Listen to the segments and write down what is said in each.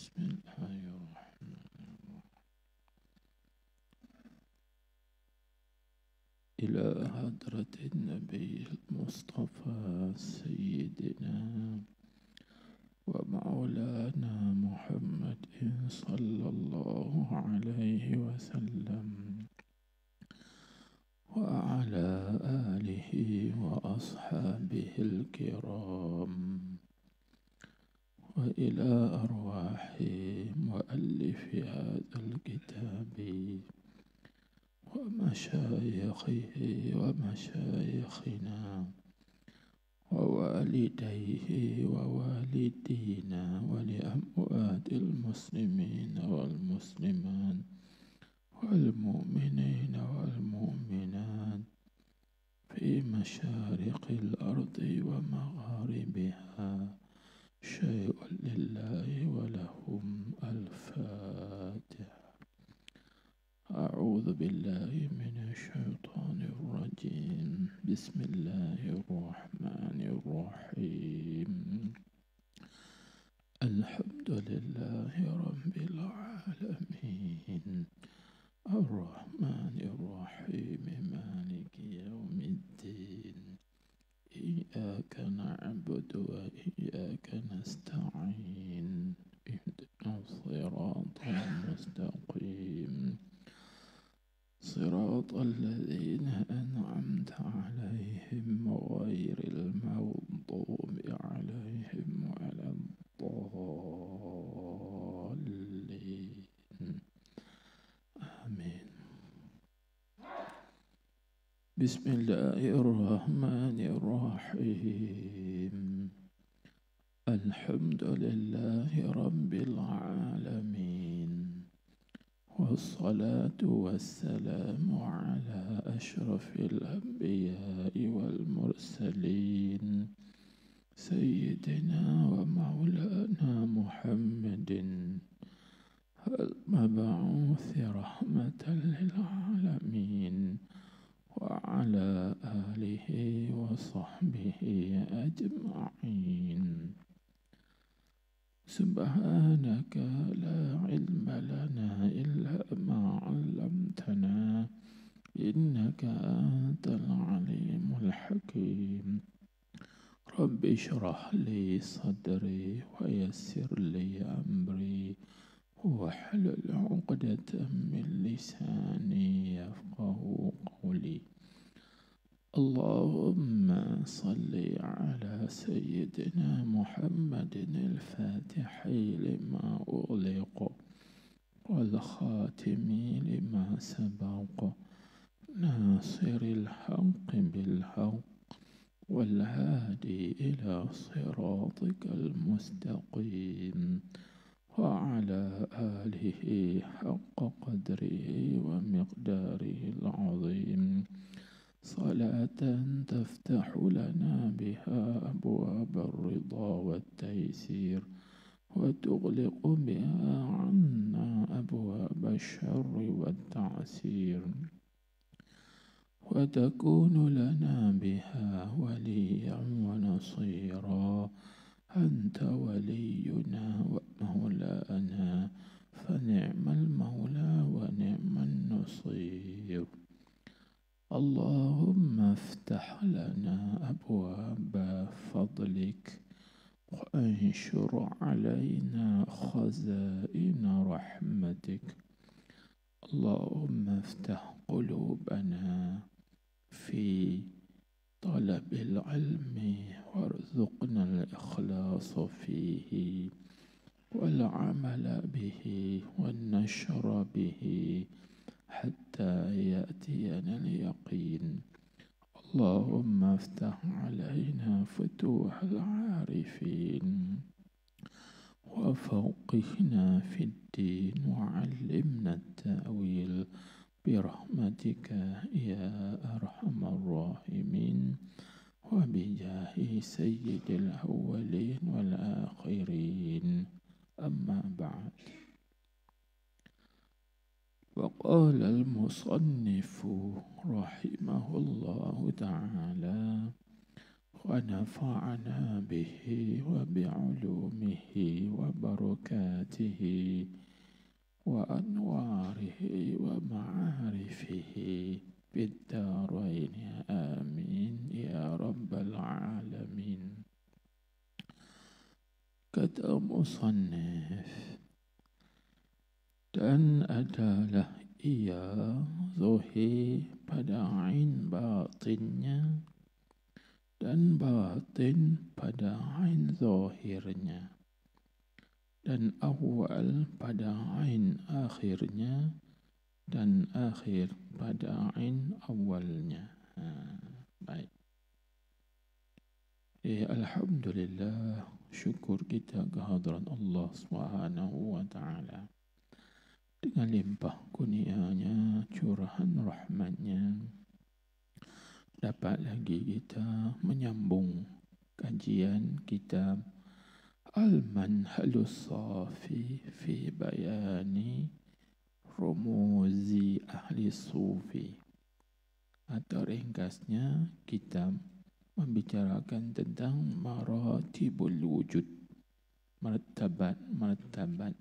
بسم الله الرحمن الرحيم. إلى حضرة النبي المصطفى سيدنا ومولانا محمد صلى الله عليه وسلم وعلى آله وأصحابه الكرام، وإلى أرواح مؤلف هذا الكتاب ومشايخه ومشايخنا ووالديه ووالدينا ولأموات المسلمين والمسلمات والمؤمنين والمؤمنات في مشارق الأرض ومغاربها، شيء لله ولهم. الفاتحة. أعوذ بالله من الشيطان الرجيم. بسم الله الرحمن الرحيم. الحمد لله رب العالمين، الرحمن الرحيم، مالك يوم الدين. إياك نعبد وإياك نستعين، اهدنا الصراط المستقيم، صراط الذين أنعمت عليهم غير المغضوب عليهم ولا الضالين. آمين. بسم الله الرحمن الرحيم. الحمد لله رب العالمين، والصلاة والسلام على أشرف الأنبياء والمرسلين، سيدنا ومولانا محمد المبعوث رحمة للعالمين، وعلى آله وصحبه أجمعين. سبحانك لا علم لنا إلا ما علمتنا، إنك أنت العليم الحكيم. رب اشرح لي صدري ويسر لي أمري واحلل عقدة من لساني يفقه قولي. اللهم صل على سيدنا محمد الفاتح لما أغلق والخاتم لما سبق، ناصر الحق بالحق والهادي إلى صراطك المستقيم، وعلى آله حق قدره ومقداره العظيم. صلاة تفتح لنا بها أبواب الرضا والتيسير، وتغلق بها عنا أبواب الشر والتعسير، وتكون لنا بها وليا ونصيرا. أنت ولينا ومولانا، فنعم المولى ونعم النصير. اللهم افتح لنا أبواب فضلك، وانشر علينا خزائن رحمتك. اللهم افتح قلوبنا في طلب العلم، وارزقنا الإخلاص فيه والعمل به والنشر به حتى يأتينا اليقين. اللهم افتح علينا فتوح العارفين، وفقهنا في الدين، وعلمنا التأويل برحمتك يا أرحم الراحمين، وبجاه سيد الأولين والآخرين. أما بعد، وقال المصنف رحمه الله تعالى: ونفعنا به وبعلومه وبركاته وأنواره ومعارفه في الدارين آمين يا رب العالمين. Kata musannif, dan adalah ia zahir pada ain batinnya dan batin pada ain zahirnya, dan awal pada ain akhirnya, dan akhir pada ain awalnya. Baik. Alhamdulillah, syukur kita kehadrat Allah Subhanahu wa Ta'ala. Dengan limpah kurnianya, curahan rahmatnya, dapat lagi kita menyambung kajian kitab Al-Manhalus Safi fi Bayani Rumuzi Ahli Sufi, atau ringkasnya kitab membicarakan tentang maratibul wujud, martabat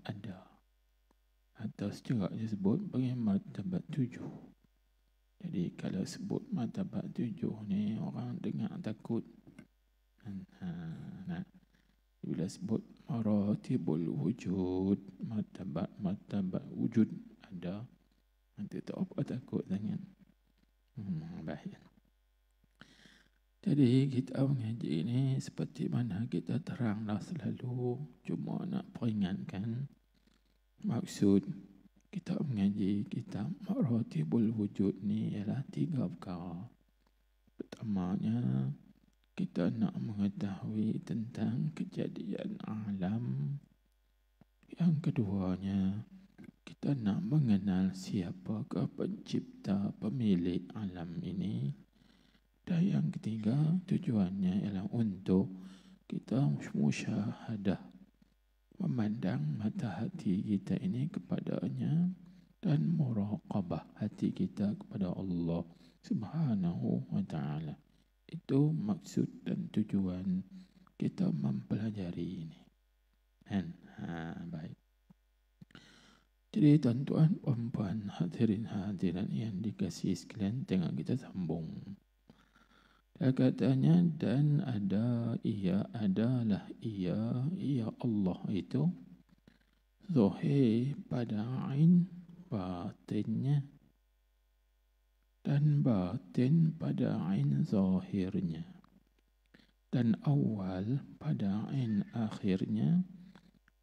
ada, atau secara disebut sebagai martabat 7. Jadi kalau sebut martabat 7 ni, orang dengar takut. Bila sebut maratibul wujud, martabat wujud ada, nanti tak apa takut sangat. Baik. Jadi kita mengaji ini seperti mana kita teranglah selalu, cuma nak peringatkan maksud kita mengaji kitab Maratibul Wujud ni ialah 3 perkara. Pertamanya, kita nak mengetahui tentang kejadian alam. Yang keduanya, kita nak mengenal siapakah pencipta pemilik alam ini. Dan yang ketiga, tujuannya ialah untuk kita musyahadah, memandang mata hati kita ini kepadanya, dan muraqabah hati kita kepada Allah Subhanahu wa Ta'ala. Itu maksud dan tujuan kita mempelajari ini. Baik. Jadi tuan-tuan, puan-puan, hadirin yang dikasihi sekalian, tengok kita sambung. Dia katanya, dan ia adalah ia Allah itu zahir pada ain batinnya dan batin pada ain zahirnya, dan awal pada ain akhirnya,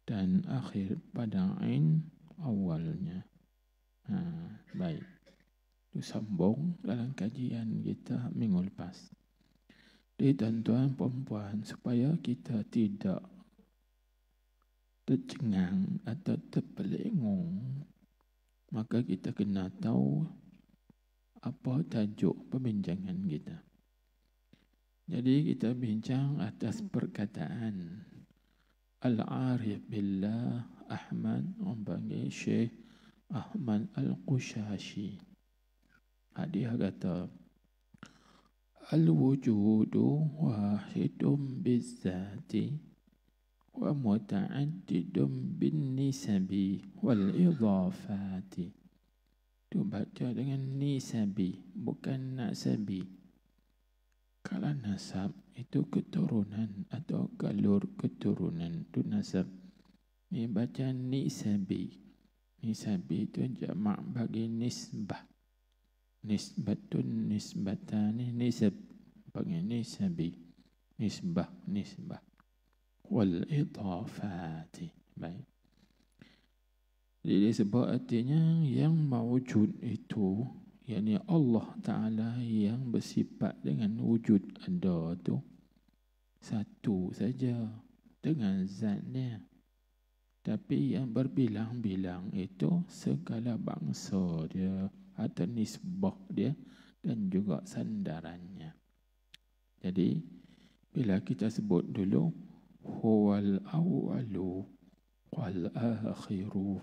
dan akhir pada ain awalnya. Baik. Itu sambung dalam kajian kita minggu lepas. Jadi tuan-tuan perempuan, supaya kita tidak tercengang atau terpelengung, maka kita kena tahu apa tajuk perbincangan kita. Jadi kita bincang atas perkataan Al-Arif Billah Ahmad, orang panggil Syekh Ahmad Al-Qushashi. Dia kata, Al-wujudu wahidun bizzati wa muta'addidun bin nisabi wal idhafati. Itu baca dengan nisabi, bukan nasabi. Kalau nasab itu keturunan atau galur keturunan, itu nasab. Ini baca nisabi. Nisabi itu jamak bagi nisbah. Nisbatun, nisbatani, nisab, panggil nisabi, nisbah, wal idhafati. Baik. Jadi sebab artinya yang mawujud itu, yakni Allah Ta'ala yang bersifat dengan wujud ada tu, satu saja dengan zatnya. Tapi yang berbilang-bilang itu segala bangsa dia, atau nisbah dia, dan juga sandarannya. Jadi bila kita sebut dulu huwal awwalu wal akhiru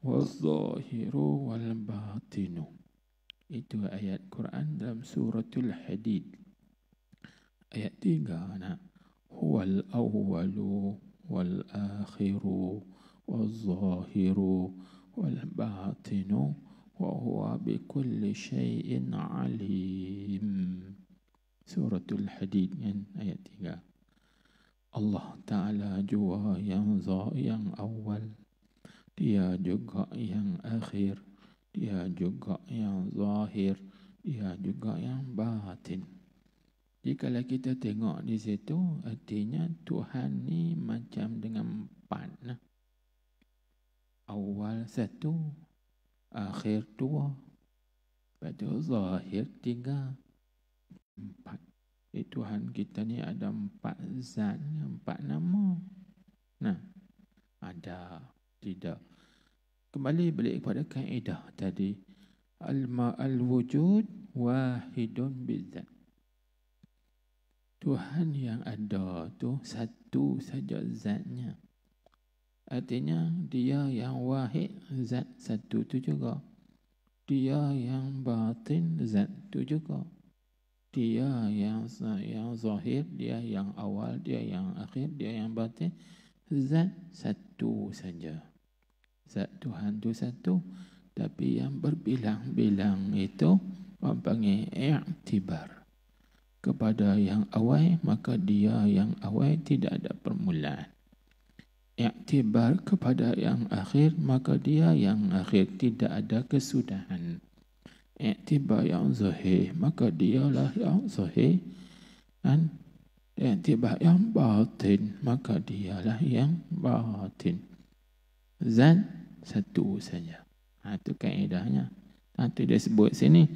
wal zahiru wal batinu, itu ayat Quran dalam suratul Hadid ayat 3 nak. Huwal awwalu wal akhiru wal zahiru wal batinu wa huwa bikulli syai'in alim. Suratul Hadid kan, ayat 3. Allah Ta'ala juga yang awal, dia juga yang akhir, dia juga yang zahir, dia juga yang batin. Jadi kalau kita tengok di situ, artinya Tuhan ni macam dengan 4 nah. Awal 1, akhir 2, lepas tu zahir 3, 4. Tuhan kita ni ada 4 zat, 4 nama. Nah, ada, tidak. Kembali balik kepada kaedah tadi. Al-wujud wahidun bizat. Tuhan yang ada tu satu saja zatnya. Artinya dia yang wahid, zat satu tu juga. Dia yang batin, zat tu juga. Dia yang zahir, dia yang awal, dia yang akhir, dia yang batin, zat satu saja. Zat Tuhan tu satu, tapi yang berbilang-bilang itu orang panggil i'tibar. Kepada yang awal, maka dia yang awal tidak ada permulaan. I'tibar kepada yang akhir, maka dia yang akhir tidak ada kesudahan. I'tibar yang zahir, maka dialah yang zahir. Dan i'tibar yang batin, maka dialah yang batin. Zat satu saja. Itu kaedahnya. Itu dia sebut sini.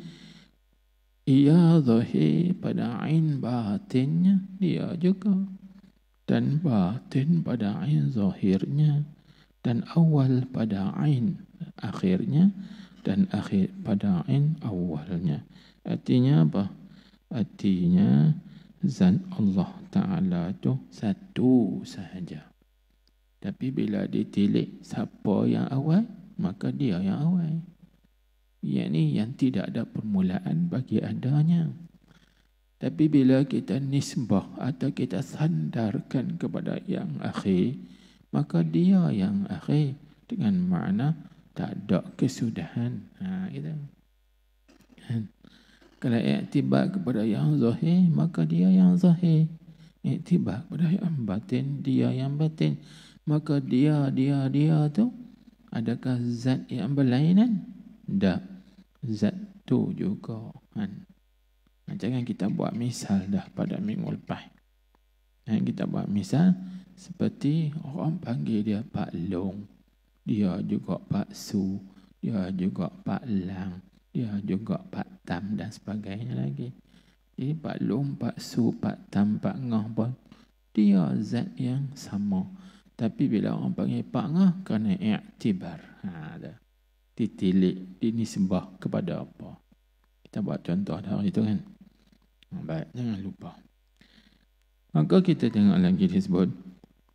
Ia zahir pada ain batinnya, dia juga. Dan batin pada ain zahirnya. Dan awal pada ain akhirnya. Dan akhir pada ain awalnya. Artinya apa? Artinya zat Allah Ta'ala itu satu sahaja. Tapi bila ditilik siapa yang awal, maka dia yang awal. Yang yang tidak ada permulaan bagi adanya. Tapi bila kita nisbah atau kita sandarkan kepada yang akhir, maka dia yang akhir dengan makna tak ada kesudahan. Gitu. Kalau i'tibar kepada yang zahir, maka dia yang zahir. I'tibar kepada yang batin, dia yang batin. Maka dia tu, adakah zat yang berlainan? Tak. Zat tu juga. Jangan kita buat misal dah pada minggu lepas. Kita buat misal seperti orang panggil dia Pak Long. Dia juga Pak Su, dia juga Pak Lang, dia juga Pak Tam dan sebagainya lagi. Jadi Pak Long, Pak Su, Pak Tam, Pak Ngah pun dia zat yang sama. Tapi bila orang panggil Pak Ngah, kerana i'tibar. Ditilik, dinisbah kepada apa. Kita buat contoh hari itu kan. Baik, jangan lupa. Maka kita tengok lagi disebut.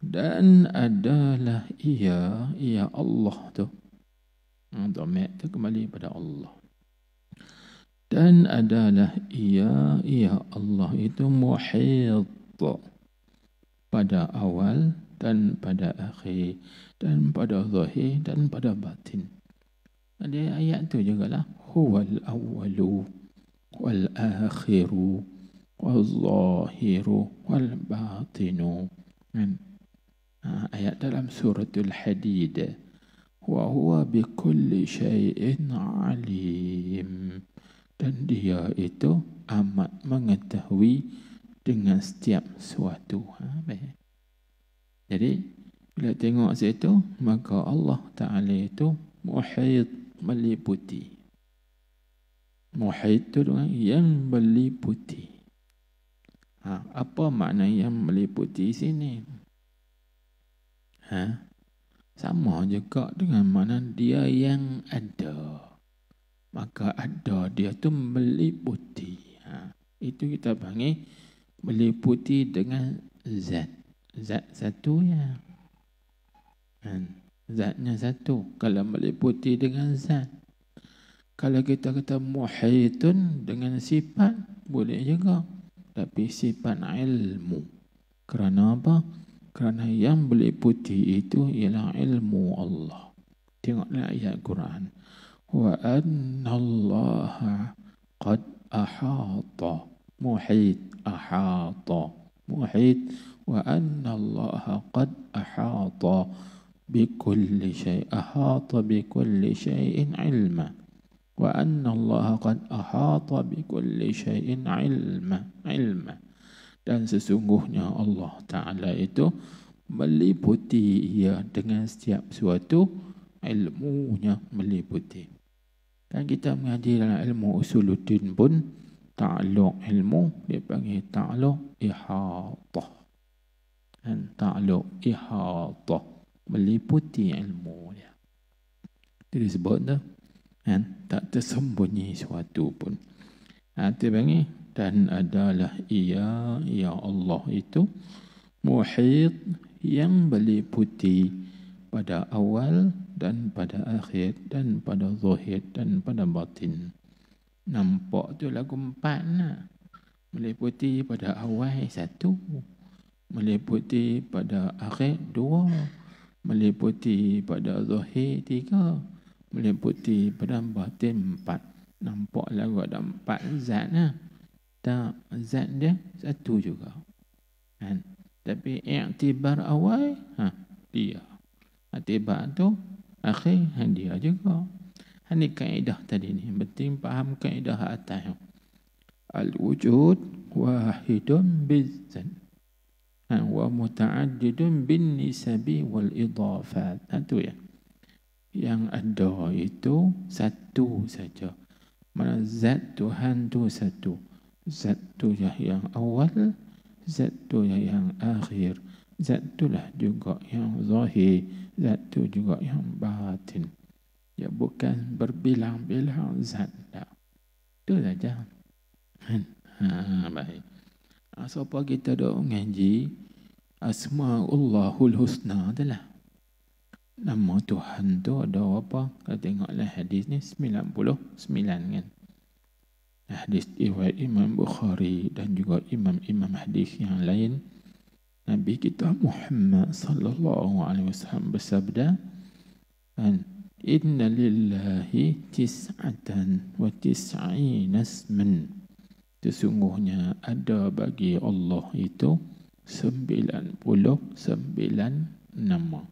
Dan adalah ia Allah tu. Dhamir tu kembali pada Allah. Dan adalah ia Allah itu muhit pada awal dan pada akhir dan pada zahir dan pada batin. Ada ayat tu jugalah. Huwal awwalu wal akhiru wal zahiru wal batinu. Ayat dalam suratul Hadid. Wa huwa bikulli syai'in alim. Dan dia itu amat mengetahui dengan setiap sesuatu. Jadi bila tengok situ, maka Allah Ta'ala itu muhit, meliputi. Muhit itu yang meliputi. Apa makna yang meliputi sini? Sama juga dengan mana dia yang ada. Maka ada dia tu meliputi. Itu kita panggil meliputi dengan zat. Zat satu ya. Zatnya satu. Kalau meliputi dengan zat. Kalau kita kata muhitun dengan sifat, boleh juga. tapi sifat ilmu. Kerana apa? Kerana yang meliputi itu ialah ilmu Allah. Tengoklah ayat Quran. Wa anna Allah qad ahata. Muhit, ahata. Muhit. Wa anna Allah qad ahata bikulli syai'. Ahata bikulli syai'in ilma. Wa anna Allah qad ahata bikulli syai'in ilma. Dan sesungguhnya Allah Ta'ala itu meliputi ia dengan setiap sesuatu, ilmunya meliputi. Dan kita mengaji dalam ilmu usuluddin pun, ta'alluq ilmu dipanggil ta'alluq ihatah. Dan ta'alluq ihatah, meliputi ilmu dia. Itu disebut tu, kan? Tak tersembunyi sesuatu pun. Itu panggil, dan adalah ia, ya Allah itu muhit, yang meliputi pada awal dan pada akhir dan pada zahir dan pada batin. Nampak tu lagu 4 lah. Meliputi pada awal 1, meliputi pada akhir 2, meliputi pada zahir 3, meliputi pada batin 4. Nampak lagu ada 4 zat lah. Tak, zat dia 1 juga. Kan? Tapi i'tibar awal, dia. I'tibar tu akhir, dia juga. Ini kaedah tadi ni. Penting faham kaedah atas. Al-wujud wahidun bizzat. Wa muta'addidun bin nisabi wal idafat. Itu ya. Yang ada itu 1 saja. Mana zat Tuhan tu 1. Zat tu yang awal, zat tu yang akhir, zat tu lah juga yang zahir, zat tu juga yang batin. Ya, bukan berbilang-bilang zat dah. Itu saja. Baik. Siapa kita dah mengaji Asma'ullahul Husna adalah nama Tuhan tu ada apa? Kalau tengoklah hadis ni 99 kan. Hadis riwayat Imam Bukhari dan juga imam-imam hadis yang lain. Nabi kita Muhammad sallallahu alaihi wasallam bersabda, "Inna lillahi tis'atan wa tis'ina isman." Sesungguhnya ada bagi Allah itu 99 nama.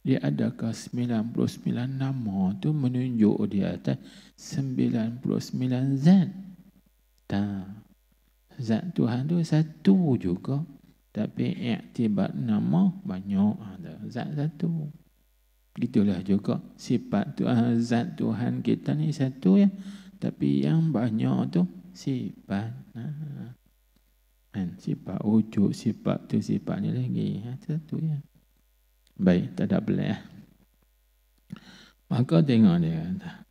Dia adakah 99 nama tu menunjuk di atas 99 zat? Tak. Zat Tuhan tu 1 juga. Tapi i'tibar nama banyak ada. Zat 1. Gitulah juga sifat Tuhan, zat Tuhan kita ni 1 ya. Tapi yang banyak tu sifat. Sifat wujud, sifat tu, sifat ni lagi. 1 ya. Baik, tak ada belah. Maka tengok dia kata,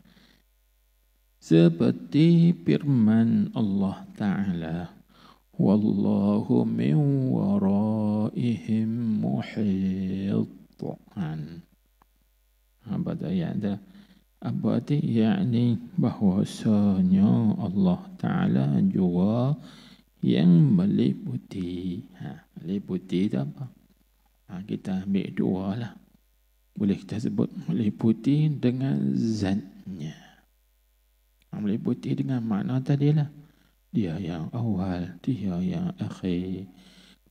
seperti firman Allah Ta'ala, wallahu min waraihim muhit. Apa tu ayat tu? Apa tu? Yakni bahwasanya Allah Ta'ala juga yang meliputi. Meliputi itu apa? Kita ambil 2 lah. Boleh kita sebut meliputi dengan zatnya. Meliputi dengan makna tadi lah. Dia yang awal, dia yang akhir,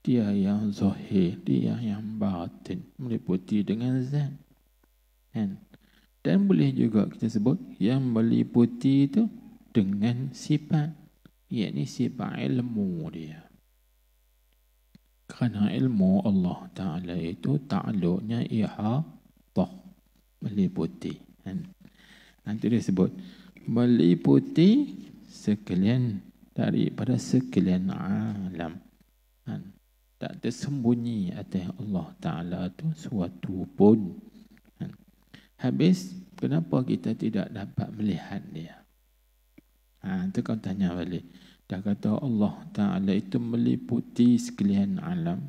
dia yang zahir, dia yang batin. Meliputi dengan zat. Dan boleh juga kita sebut yang meliputi itu dengan sifat. Iaitu sifat ilmu dia. Kerana ilmu Allah Ta'ala itu ta'aluknya ihatah, meliputi. Nanti dia sebut meliputi sekalian daripada sekalian alam. Tak tersembunyi atas Allah Ta'ala itu suatu pun. Habis, kenapa kita tidak dapat melihat dia? Itu kau tanya balik. Dah kata Allah Ta'ala itu meliputi sekalian alam.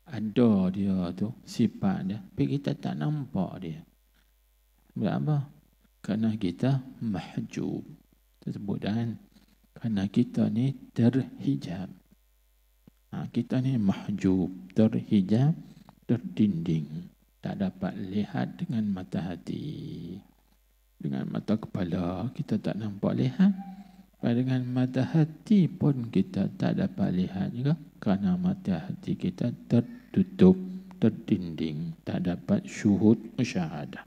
Ada dia tu, sifat dia. Tapi kita tak nampak dia. Sebab apa? Kerana kita mahjub. Tersebut kan? Karena kita ni terhijab. Kita ni mahjub, terhijab, terdinding. Tak dapat lihat dengan mata hati. Dengan mata kepala kita tak nampak lihat. Dengan mata hati pun kita tak dapat lihat juga. Kerana mata hati kita tertutup, terdinding. Tak dapat syuhud musyahadah.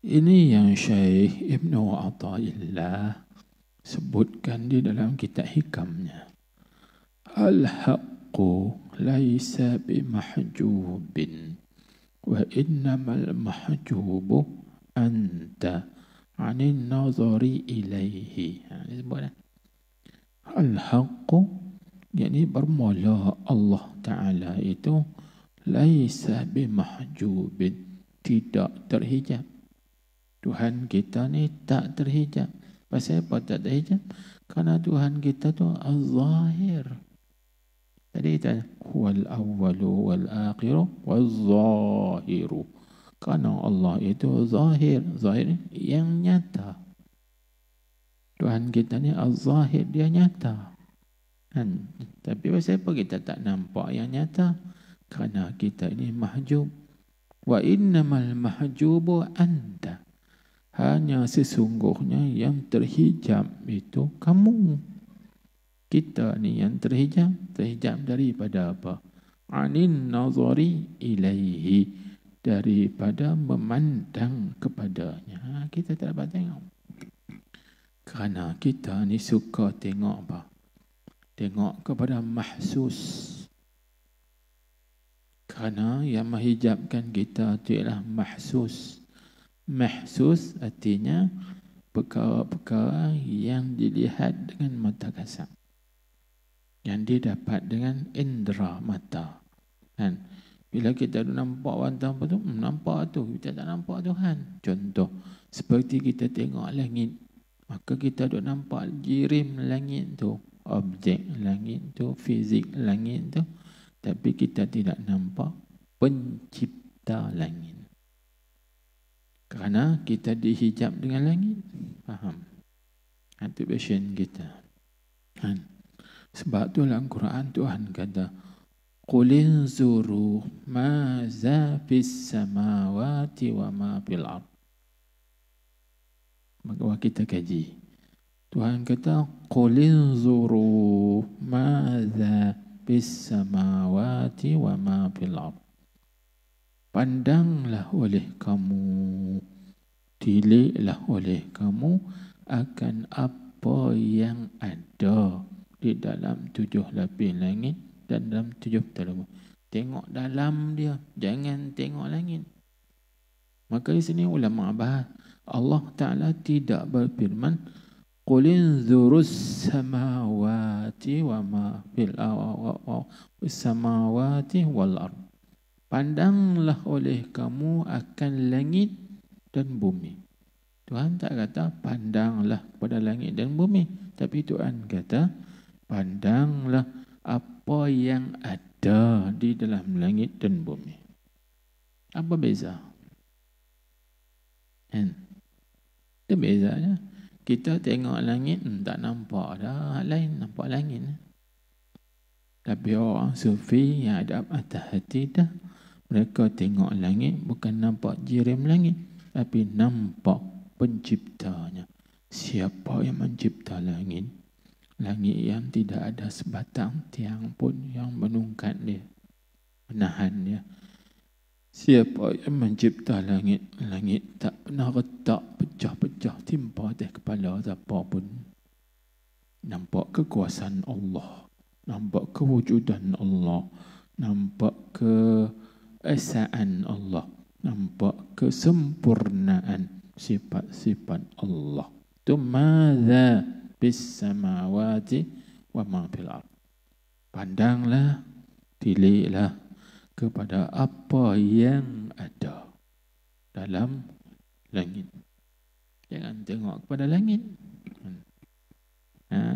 Ini yang Syekh Ibn Athaillah sebutkan di dalam kitab hikamnya. Al-haqqu laisa bimahjubin wa innamal mahjubu anta 'anil nazari ilaihi. Ini sebutlah. Al-haqqu yakni bermula Allah Ta'ala itu laisa bimahjubin, tidak terhijab. Tuhan kita ni tak terhijab. Pasal apa tak terhijab? Kerana Tuhan kita tu az-zahir. Tadi kita huwal awwalu wal akhiru wal zahiru. Kerana Allah itu zahir. Zahir yang nyata. Tuhan kita ni az-zahir, dia nyata. Tapi pasal apa kita tak nampak yang nyata? Kerana kita ini mahjub. Wa innamal mahjubu anta. Hanya sesungguhnya yang terhijab itu kamu. Kita ni yang terhijab. Terhijab daripada apa? Anin nazari ilaihi. Daripada memandang kepadanya. Kita tak dapat tengok. Kerana kita ni suka tengok apa? Tengok kepada mahsus. Kerana yang menghijabkan kita itu ialah mahsus. Mahsus artinya perkara-perkara yang dilihat dengan mata kasar, yang didapat dengan indera mata. Kan? Bila kita nampak wanita apa tu, nampak tu, kita tak nampak Tuhan. Contoh, seperti kita tengok langit, maka kita duk nampak jirim langit tu, objek langit tu, fizik langit tu, tapi kita tidak nampak pencipta langit. Kerana kita dihijab dengan langit. Faham? Itu passion kita. Sebab tu dalam Quran Tuhan kata, Qul inzuru ma za fis samawati wa ma fil ard. Maka kita kaji. Tuhan kata, Qul inzuru ma za fis samawati wa ma fil ard. Pandanglah oleh kamu, tiliklah oleh kamu akan apa yang ada di dalam 7 lapis langit dan dalam 7 telaga. Tengok dalam dia, jangan tengok langit. Maka di sini ulama bahas, Allah Ta'ala tidak berfirman, Qul inzurus samawati wa ma fil samawati wal ard. Pandanglah oleh kamu akan langit dan bumi. Tuhan tak kata pandanglah kepada langit dan bumi. Tapi Tuhan kata pandanglah apa yang ada di dalam langit dan bumi. Apa beza? Itu bezanya. Kita tengok langit, tak nampak dah lain, nampak langit. Tapi orang sufi yang ada atas hati dah, mereka tengok langit bukan nampak jirim langit, tapi nampak penciptanya. Siapa yang mencipta langit? Langit yang tidak ada sebatang tiang pun yang menungkat dia, menahan dia. Siapa yang mencipta langit? Langit tak pernah retak, pecah-pecah, timpa atas kepala siapa pun. Nampak kekuasaan Allah, nampak kewujudan Allah, nampak keesaan Allah, nampak kesempurnaan sifat-sifat Allah. Tu madza bis samawati wa ma fil ard. Pandanglah, tiliklah kepada apa yang ada dalam langit. Jangan tengok kepada langit.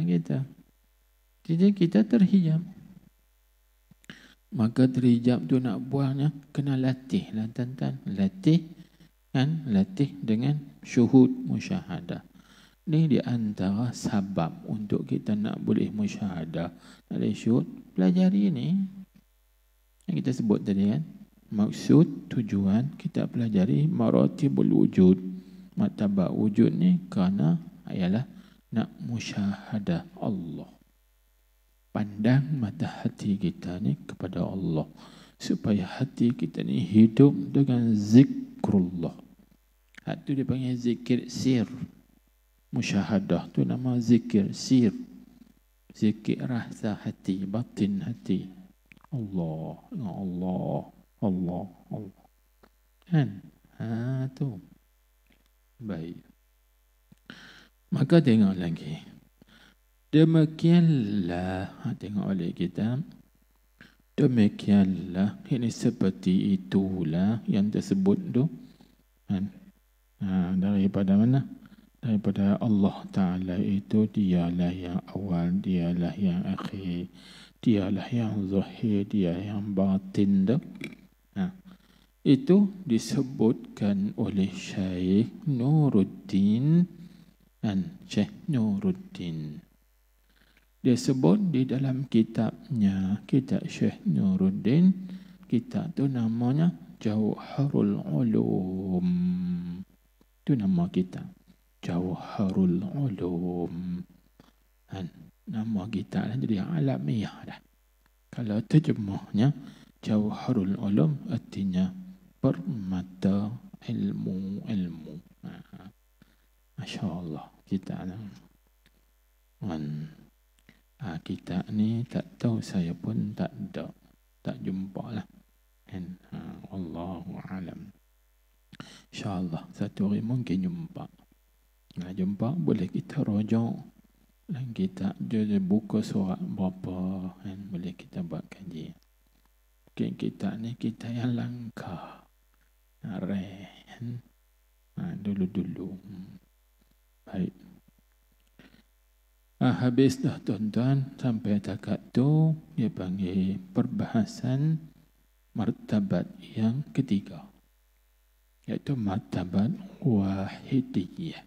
Gitu. Jadi kita terhijab. Maka terhijab tu nak buangnya, kena latih lah tuan-tuan. Latih dengan syuhud musyahadah. Ni di antara sebab untuk kita nak boleh musyahadah, nak boleh syuhud, pelajari ni yang kita sebut tadi kan. Maksud, tujuan kita pelajari maratibul wujud, martabat wujud ni kerana ialah nak musyahadah Allah. Pandang mata hati kita ni kepada Allah, supaya hati kita ni hidup dengan zikrullah. Itu dia panggil zikir sir. Musyahadah tu nama zikir sir. Zikir rasa hati, batin hati. Allah, Allah, Allah, Allah. Kan? Tu. Baik. Maka tengok lagi. Demikianlah, tengok balik kita. Demikianlah, ini seperti itulah yang tersebut tu. Kan? Daripada mana? Daripada Allah Ta'ala itu, dialah yang awal, dialah yang akhir, dialah yang zahir, dia yang batin tu. Itu disebutkan oleh Syekh Nuruddin dan Syekh Nuruddin. Dia sebut di dalam kitabnya, kitab Syekh Nuruddin, kitab tu namanya Jauharul Ulum. Itu nama kitab, Jauharul Ulum. Nama kitab dah jadi alamiah dah. Kalau terjemahnya Jauharul Ulum, artinya permata ilmu. Masya Allah, kitab ni. Kitab ni tak tahu, saya pun tak jumpa lah. Allahu alam. InsyaAllah satu hari mungkin jumpa. Jumpa boleh kita rojak dan kita jadi buka surat berapa, boleh kita buat kaji. Mungkin kita ni kita yang langka, dulu-dulu. Baik. Habis dah tuan-tuan, sampai takat tu dia panggil perbahasan martabat yang ketiga, iaitu martabat wahidiyah.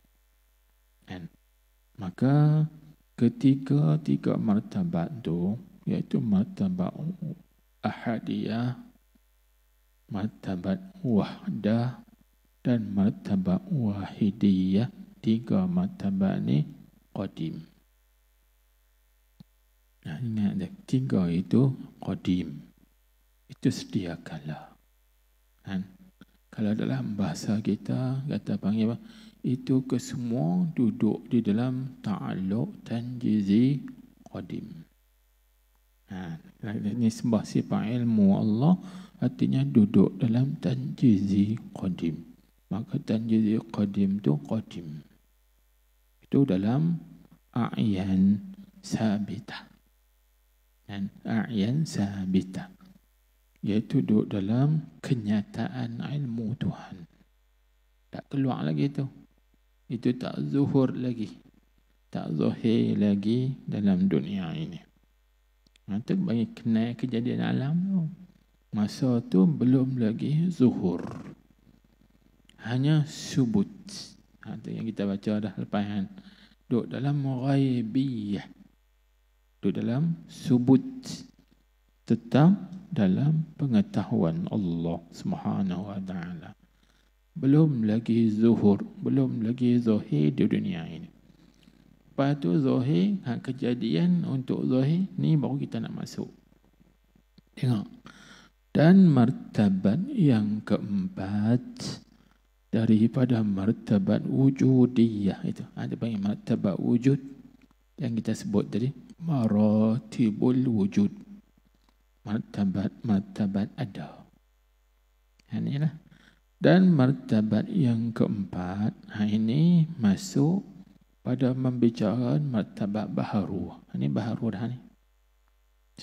Maka ketiga martabat tu, iaitu martabat ahadiyah, martabat wahdah dan martabat wahidiyah. Tiga martabat ni qadim. Ingat dah, tiga itu qadim, itu sedia kala. Kalau dalam bahasa kita kata panggil apa? Itu kesemua duduk di dalam ta'alluq tanjizi qadim. Ini sebab sifat ilmu Allah, artinya duduk dalam tanjizi qadim. Maka tanjizi qadim tu qadim. Itu dalam a'yan sabitah. A'yan sabitah, iaitu duduk dalam kenyataan ilmu Tuhan. Tak keluar lagi tu. Itu tak zuhur lagi, tak zahir lagi dalam dunia ini. Itu bagi kenal kejadian alam tu. Masa tu belum lagi zuhur, hanya subut. Itu yang kita baca dah lepas kan. Duduk dalam ghaibiyah, duduk dalam subut, tetap dalam pengetahuan Allah Subhanahu wa ta'ala. Belum lagi zuhur, belum lagi zahir di dunia ini. Lepas tu zahir, kejadian untuk zahir ni baru kita nak masuk. Tengok. Dan martabat yang keempat daripada martabat wujudiyah itu, ada panggil martabat wujud yang kita sebut tadi, maratibul wujud. Martabat ada. Inilah. Dan martabat yang keempat, ini masuk pada membicarakan martabat baharu. Ini baharu dah ni.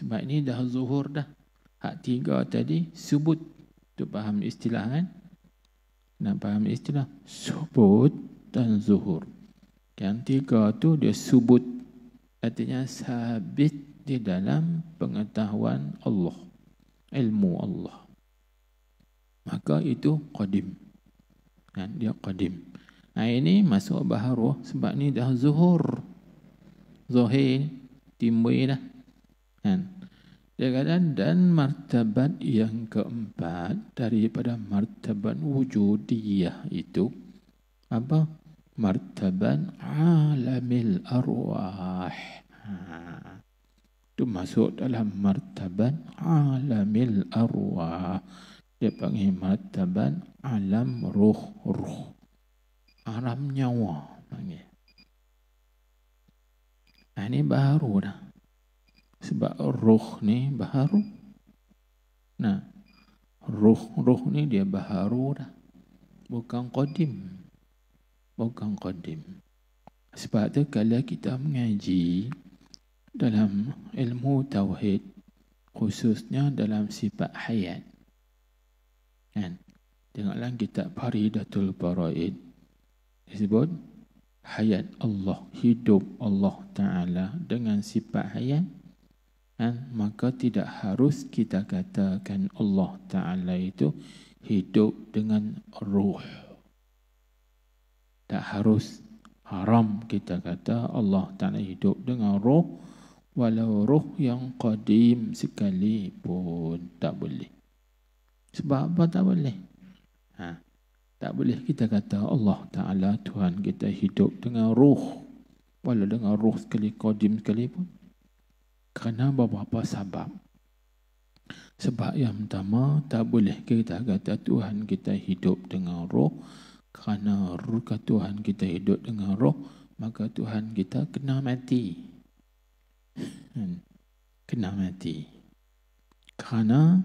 Sebab ini dah zuhur dah. Hak tiga tadi subut. Tu faham istilah kan? Nak faham istilah? Subut dan zuhur. Yang tiga tu dia subut. Artinya sabit di dalam pengetahuan Allah, ilmu Allah. Maka itu qadim. Dia qadim. Ini masuk baharu sebab ni dah zuhur. Zuhir timbul dah. Kan? Dia kata dan martabat yang keempat daripada martabat wujudiyah itu apa? Martabat alamil arwah. Itu masuk dalam martabat alamil arwah. Dia panggil martabat alam ruh. Alam nyawa panggil. Ini baharu dah. Sebab ruh ni baharu. Nah, ruh ni dia baharu dah. Bukan qadim. Bukan qadim. Sebab tu kalau kita mengaji dalam ilmu tauhid, khususnya dalam sifat hayat. Kan? Tengoklah kitab Faridatul Faraid. Disebut hayat Allah, hidup Allah Ta'ala dengan sifat hayat. Maka tidak harus kita katakan Allah Ta'ala itu hidup dengan ruh. Tak harus, haram kita kata Allah Ta'ala hidup dengan ruh, walau ruh yang qadim sekalipun tak boleh. Sebab apa tak boleh? Tak boleh kita kata Allah Ta'ala Tuhan kita hidup dengan ruh, walau dengan ruh sekali qadim sekalipun. Kerana beberapa sebab. Sebab yang pertama, tak boleh kita kata Tuhan kita hidup dengan roh. Kerana Tuhan kita hidup dengan roh, maka Tuhan kita kena mati. Kena mati. Kerana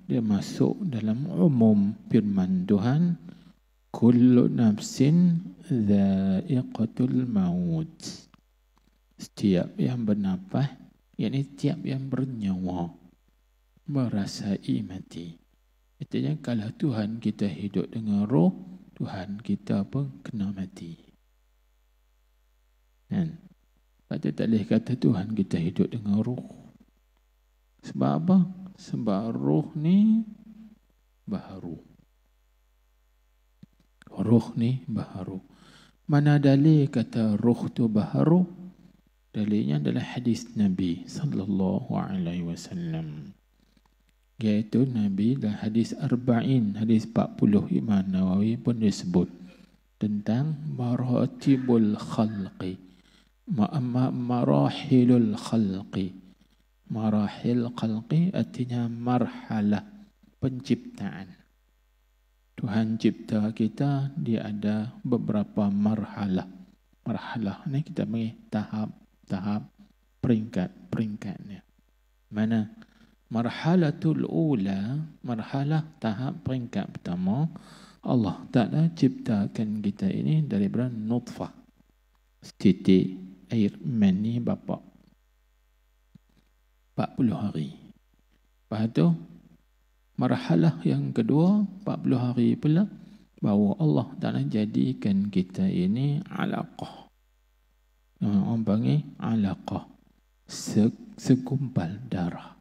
dia masuk dalam umum firman Tuhan, kullu nafsin dha'iqatul maut. Setiap yang bernafas, yakni tiap yang bernyawa merasai mati. Artinya kalau Tuhan kita hidup dengan roh, Tuhan kita pun kena mati. Kan? Sebab tu tak boleh kata Tuhan kita hidup dengan roh. Sebab apa? Sebab roh ni baharu. Roh ni baharu. Mana dalil kata roh tu baharu? Dalilnya adalah hadis Nabi sallallahu alaihi wasallam. Iaitu Nabi dalam hadis Arba'in, hadis 40 Imam Nawawi pun disebut tentang maratibul khalqi, marahilul khalqi. Marahil khalqi artinya marhalah penciptaan. Tuhan cipta kita, dia ada beberapa marhalah. Marhalah ni kita panggil tahap peringkat-peringkatnya. Mana? Marhalatul ula, marhalah tahap peringkat pertama, Allah Ta'ala ciptakan kita ini daripada nutfah, setitik air mani bapa, 40 hari. Lepas tu marhalah yang kedua 40 hari pula, bahawa Allah Ta'ala jadikan kita ini alaqah. Orang panggil alaqah, segumpal darah.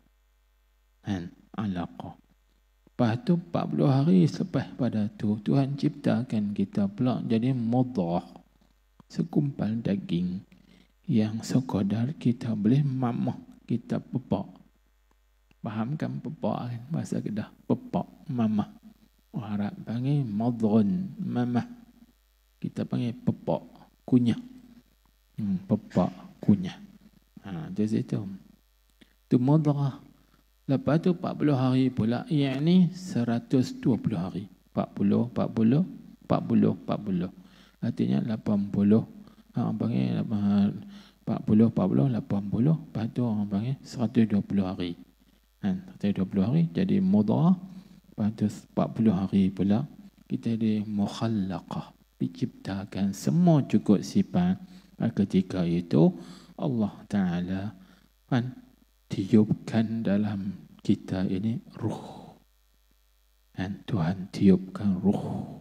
Alaqah. Lepas tu 40 hari selepas pada tu, Tuhan ciptakan kita pula jadi mudghah, segumpal daging yang sekadar kita boleh mamah, kita pepak. Faham kan pepak kan? Bahasa Kedah, pepak, mamah. Orang Arab panggil madghun, mamah. Kita panggil pepak, kunyah. Pepak, kunyah. Dari situ. Itu mudghah. Lepas tu 40 hari pula, yakni 120 hari. 40. Artinya 80. Orang panggil 40, 80. Lepas tu orang panggil 120 hari. 120 hari jadi mudghah. Lepas tu 40 hari pula kita di mukhallaqah, diciptakan semua cukup sifat. Ketika itu Allah Ta'ala tiupkan dalam kita ini ruh. Tuhan tiupkan ruh.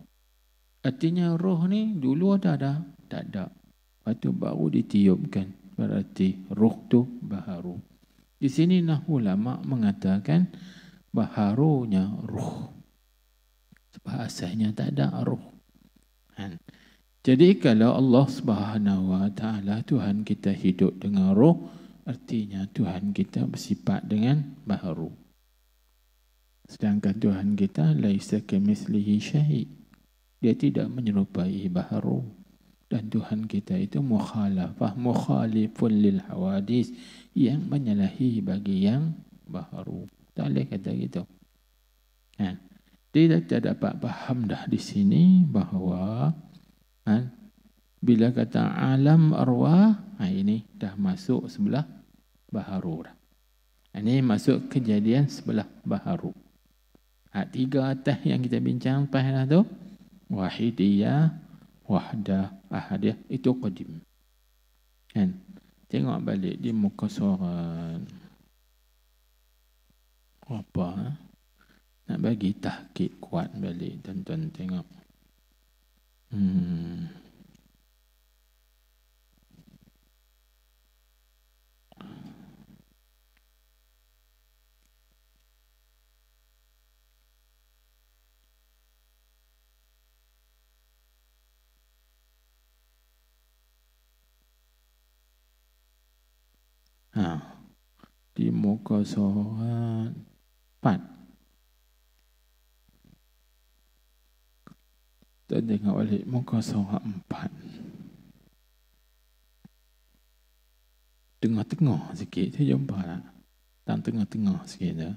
Artinya ruh ni dulu ada? Tak ada. Lepas tu baru ditiupkan. Berarti ruh tu baharu. Di sini ulama mengatakan baharunya ruh. Sebab asalnya tak ada ruh. Jadi kalau Allah Subhanahu Wa Taala Tuhan kita hidup dengan roh, artinya Tuhan kita bersifat dengan baharu. Sedangkan Tuhan kita laisa kamitslihi syai'. Dia tidak menyerupai baharu. Dan Tuhan kita itu mukhalifun lil hawadis, yang menyalahi bagi yang baharu. Tak boleh kata gitu. Dia tak dapat faham dah di sini bahawa bila kata alam arwah, ini dah masuk sebelah baharu dah. Ini masuk kejadian sebelah baharu. Tiga atas yang kita bincang lepas dah tu, wahidiyah, wahdah, ahadiyah, itu qadim. Tengok balik di muka surat apa? Nak bagi tahqiq kuat balik, tuan-tuan tengok. Di muka surat 4. Kita tengok balik muka surat 4. Tengah-tengah sikit, saya jumpa tak? Dan tengah-tengah sikit dah.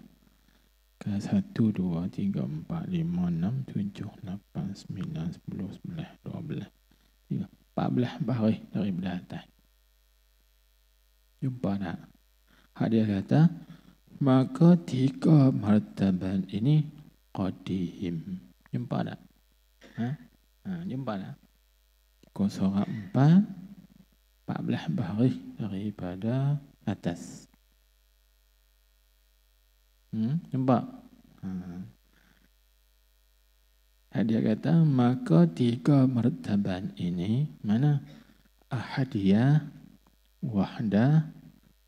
Ke 1, 2, 3, 4, 5, 6, 7, 8, 9, 10, 11, 12, 14 baris dari belah atas. Jumpa tak? Dia kata, maka 3 martabat ini qadim. Jumpa tak? Jumpa tak? Muka surat 4, 14 baris daripada atas. Jumpa? Dia kata, maka 3 martabat ini, mana? Ahadiyah, wahdah,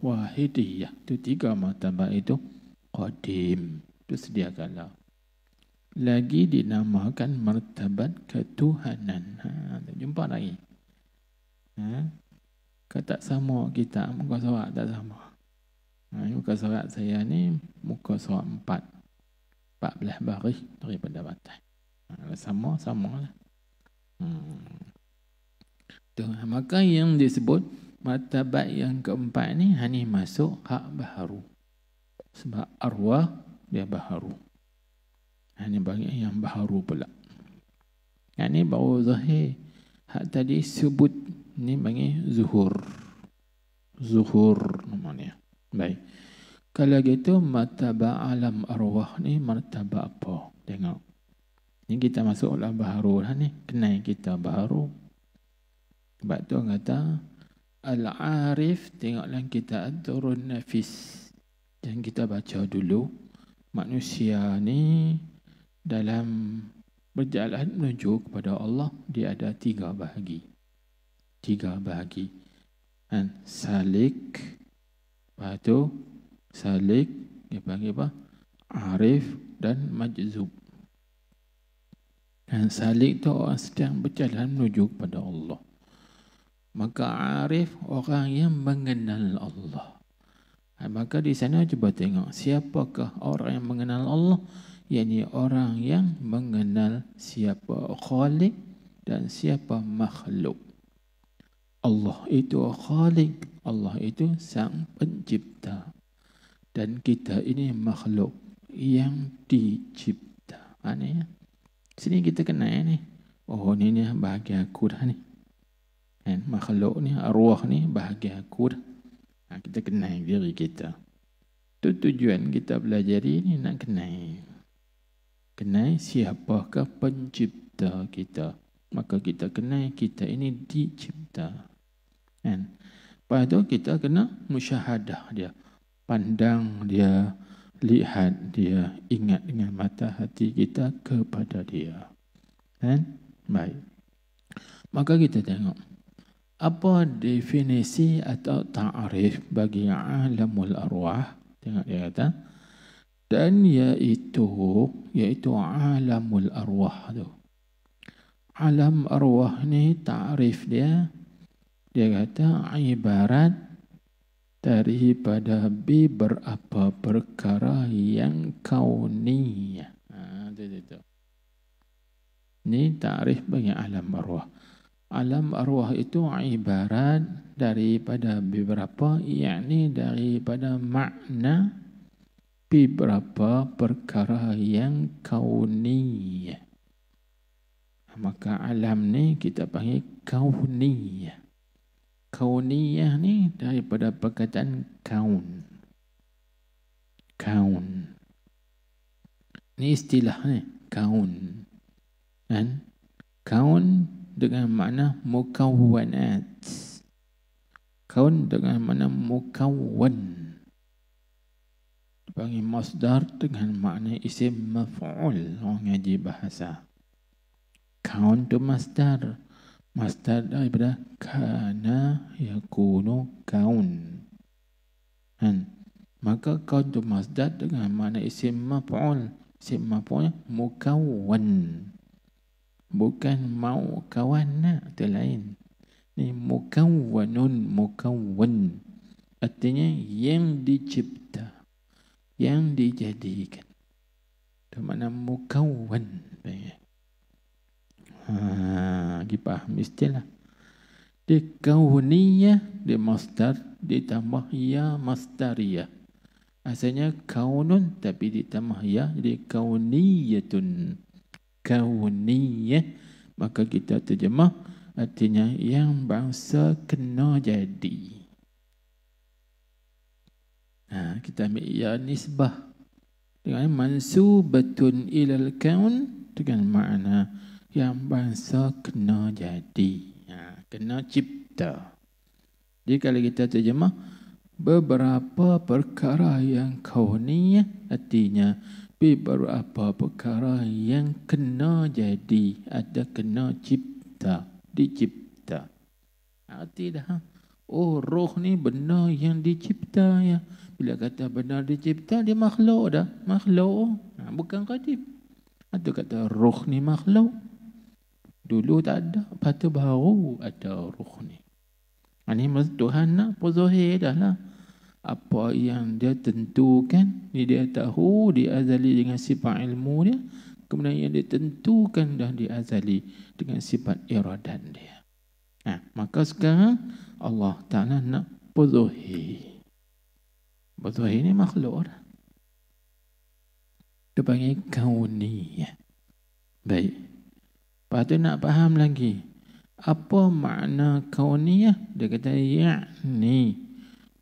wahidiyah. Itu 3 martabat itu qadim. Itu sedia kala. Lagi dinamakan martabat ketuhanan. Jumpa lagi. Tak sama kita, muka surat tak sama. Muka surat saya ni muka surat 4, 14 baris daripada batas. Sama-sama lah. Maka yang disebut martabat yang keempat ni, ini masuk hak baharu. Sebab arwah dia baharu. Ini bagi yang baharu pula. Ini baru zahir. Hak tadi sebut ni bagi zuhur. Zuhur namanya. Baik. Kalau gitu martabat alam arwah ni martabat apa? Tengok. Ni kita masuk dalam baharu lah ni. Kenal kita baharu. Sebab tu kata Al-Arif, tengoklah kita Ad-Durrun Nafis. Dan kita baca dulu. Manusia ni dalam berjalan menuju kepada Allah, dia ada 3 bahagi. 3 bahagi. Salik. Lepas tu salik, dia panggil apa? Arif dan majzub. Salik tu orang sedang berjalan menuju kepada Allah. Maka arif orang yang mengenal Allah. Maka di sana cuba tengok siapakah orang yang mengenal Allah, yakni orang yang mengenal siapa Khalik dan siapa makhluk. Allah itu Khalik, Allah itu sang pencipta, dan kita ini makhluk yang dicipta. Aneh ya. Sini kita kenal ni. Oh ni bahagian aku dah ni. Makhluk ni, arwah ni bahagian aku dah. Kita kenal diri kita. Itu tujuan kita belajar ini, nak kenal. Kenal siapakah pencipta kita. Maka kita kenal kita ini dicipta. Lepas tu kita kena musyahadah dia. Pandang dia, lihat dia, ingat dengan mata hati kita kepada dia. Baik. Maka kita tengok. Apa definisi atau ta'arif bagi alamul arwah? Tengok dia kata. Dan iaitu alamul arwah tu. Alam arwah ni ta'rif dia kata ibarat daripada beberapa perkara yang kauniyah. Itu. Ni ta'rif bagi alam arwah. Alam arwah itu ibarat daripada beberapa, yakni daripada makna beberapa perkara yang kauniyah. Maka alam ni kita panggil kauniyah. Kauniyah ni daripada perkataan kaun. Kaun. Ni istilah ni, kaun. Kan? Kaun dengan makna mukawwanat. Kaun dengan makna mukawwan. Dipanggil masdar dengan makna isim maf'ul. Orang ngaji bahasa. Kaun tu masdar. Masdar daripada kana yakunu kaun. Kan? Maka kaun tu masdar dengan makna isim maf'ul. Isim maf'ul mukawwan. Bukan mau kawan nak, itu lain. Ni mukawwanun, mukawwan. Artinya yang dicipta, yang dijadikan. Itu makna mukawwan. Lagi faham istilah. Di kauniyah, di masdar, ditambah ya masdariyah. Asalnya kaunun, tapi ditambah ya, jadi kauniyatun. Kauniyah, maka kita terjemah artinya yang bangsa kena jadi. Kita ambil ya nisbah dengan mansubatun ilal kaun dengan makna yang bangsa kena jadi, kena cipta. Jadi kalau kita terjemah beberapa perkara yang kauniyah, artinya beberapa perkara yang kena jadi, ada kena cipta, dicipta. Arti dah. Oh, roh ni benda yang dicipta ya. Bila kata benda dicipta, dia makhluk dah. Makhluk. Bukan qadib. Atau kata roh ni makhluk. Dulu tak ada. Lepas tu baru ada roh ni. Ini Tuhan nak zahir dah lah. Apa yang dia tentukan, dia tahu di azali dengan sifat ilmu dia. Kemudian yang ditentukan dah di azali dengan sifat iradat dia. Maka sekarang Allah Ta'ala nak berzuhir. Berzuhir ni makhluk dah. Dia panggil kauniyah. Baik. Lepas tu nak faham lagi. Apa makna kauniyah? Dia kata yakni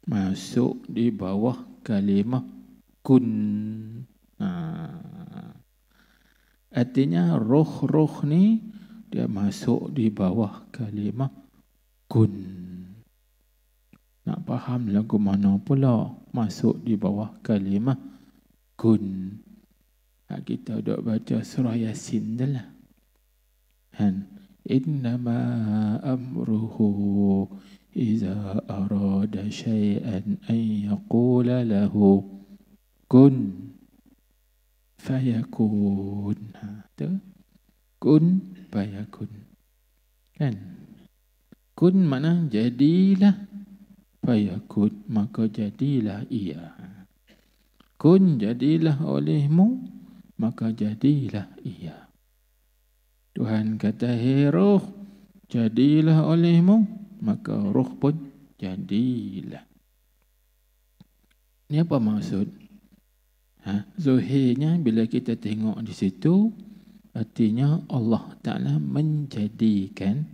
masuk di bawah kalimah kun. Artinya roh-roh ni dia masuk di bawah kalimah kun. Nak faham lagu mana pula masuk di bawah kalimah kun? Kita duk baca surah Yasin dah lah. Innama amruhu iza arada syai'an an yaqula lahu kun fayakun. Kun fayakun. Kan? Kun makna jadilah, fayakun maka jadilah ia. Kun jadilah olehmu, maka jadilah ia. Tuhan kata, hei roh, jadilah olehmu, maka roh pun jadilah. Ini apa maksud? Zuhirnya bila kita tengok di situ, artinya Allah Ta'ala menjadikan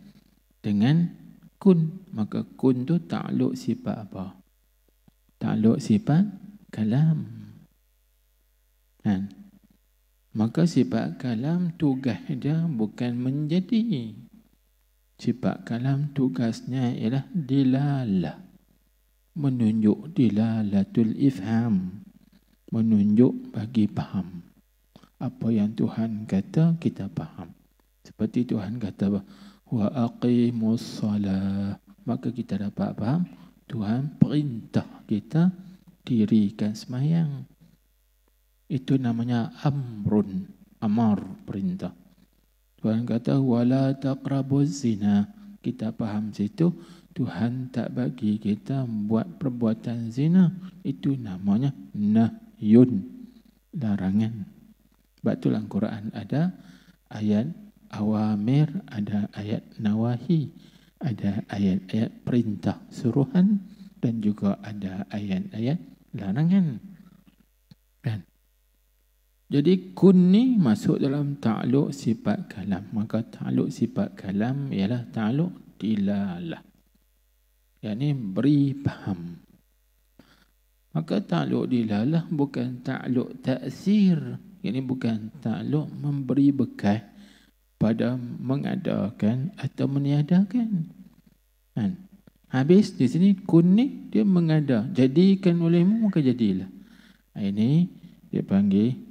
dengan kun. Maka kun tu takluk sifat apa? Takluk sifat kalam. Maka sifat kalam tugas dia bukan menjadi. Sifat kalam tugasnya ialah dilalah. Menunjuk dilalatul ifham. Menunjuk bagi faham. Apa yang Tuhan kata, kita faham. Seperti Tuhan kata, wa aqimus salah. Maka kita dapat faham, Tuhan perintah kita dirikan sembahyang. Itu namanya amrun. Amar, perintah. Tuhan kata wala taqrabuz zina. Kita faham situ Tuhan tak bagi kita buat perbuatan zina. Itu namanya nahyun, larangan. Sebab itulah Quran ada ayat awamir, ada ayat nawahi, ada ayat-ayat perintah suruhan dan juga ada ayat-ayat larangan. Kan? Jadi kun ni masuk dalam ta'alluq sifat kalam. Maka ta'alluq sifat kalam ialah ta'alluq dilalah. Yang ni beri faham. Maka ta'alluq dilalah bukan ta'alluq ta'sir. Yang ni bukan ta'alluq memberi bekas pada mengadakan atau meniadakan. Kan? Habis di sini kun ni dia mengada. Jadikan olehmu maka jadilah. Ini dia panggil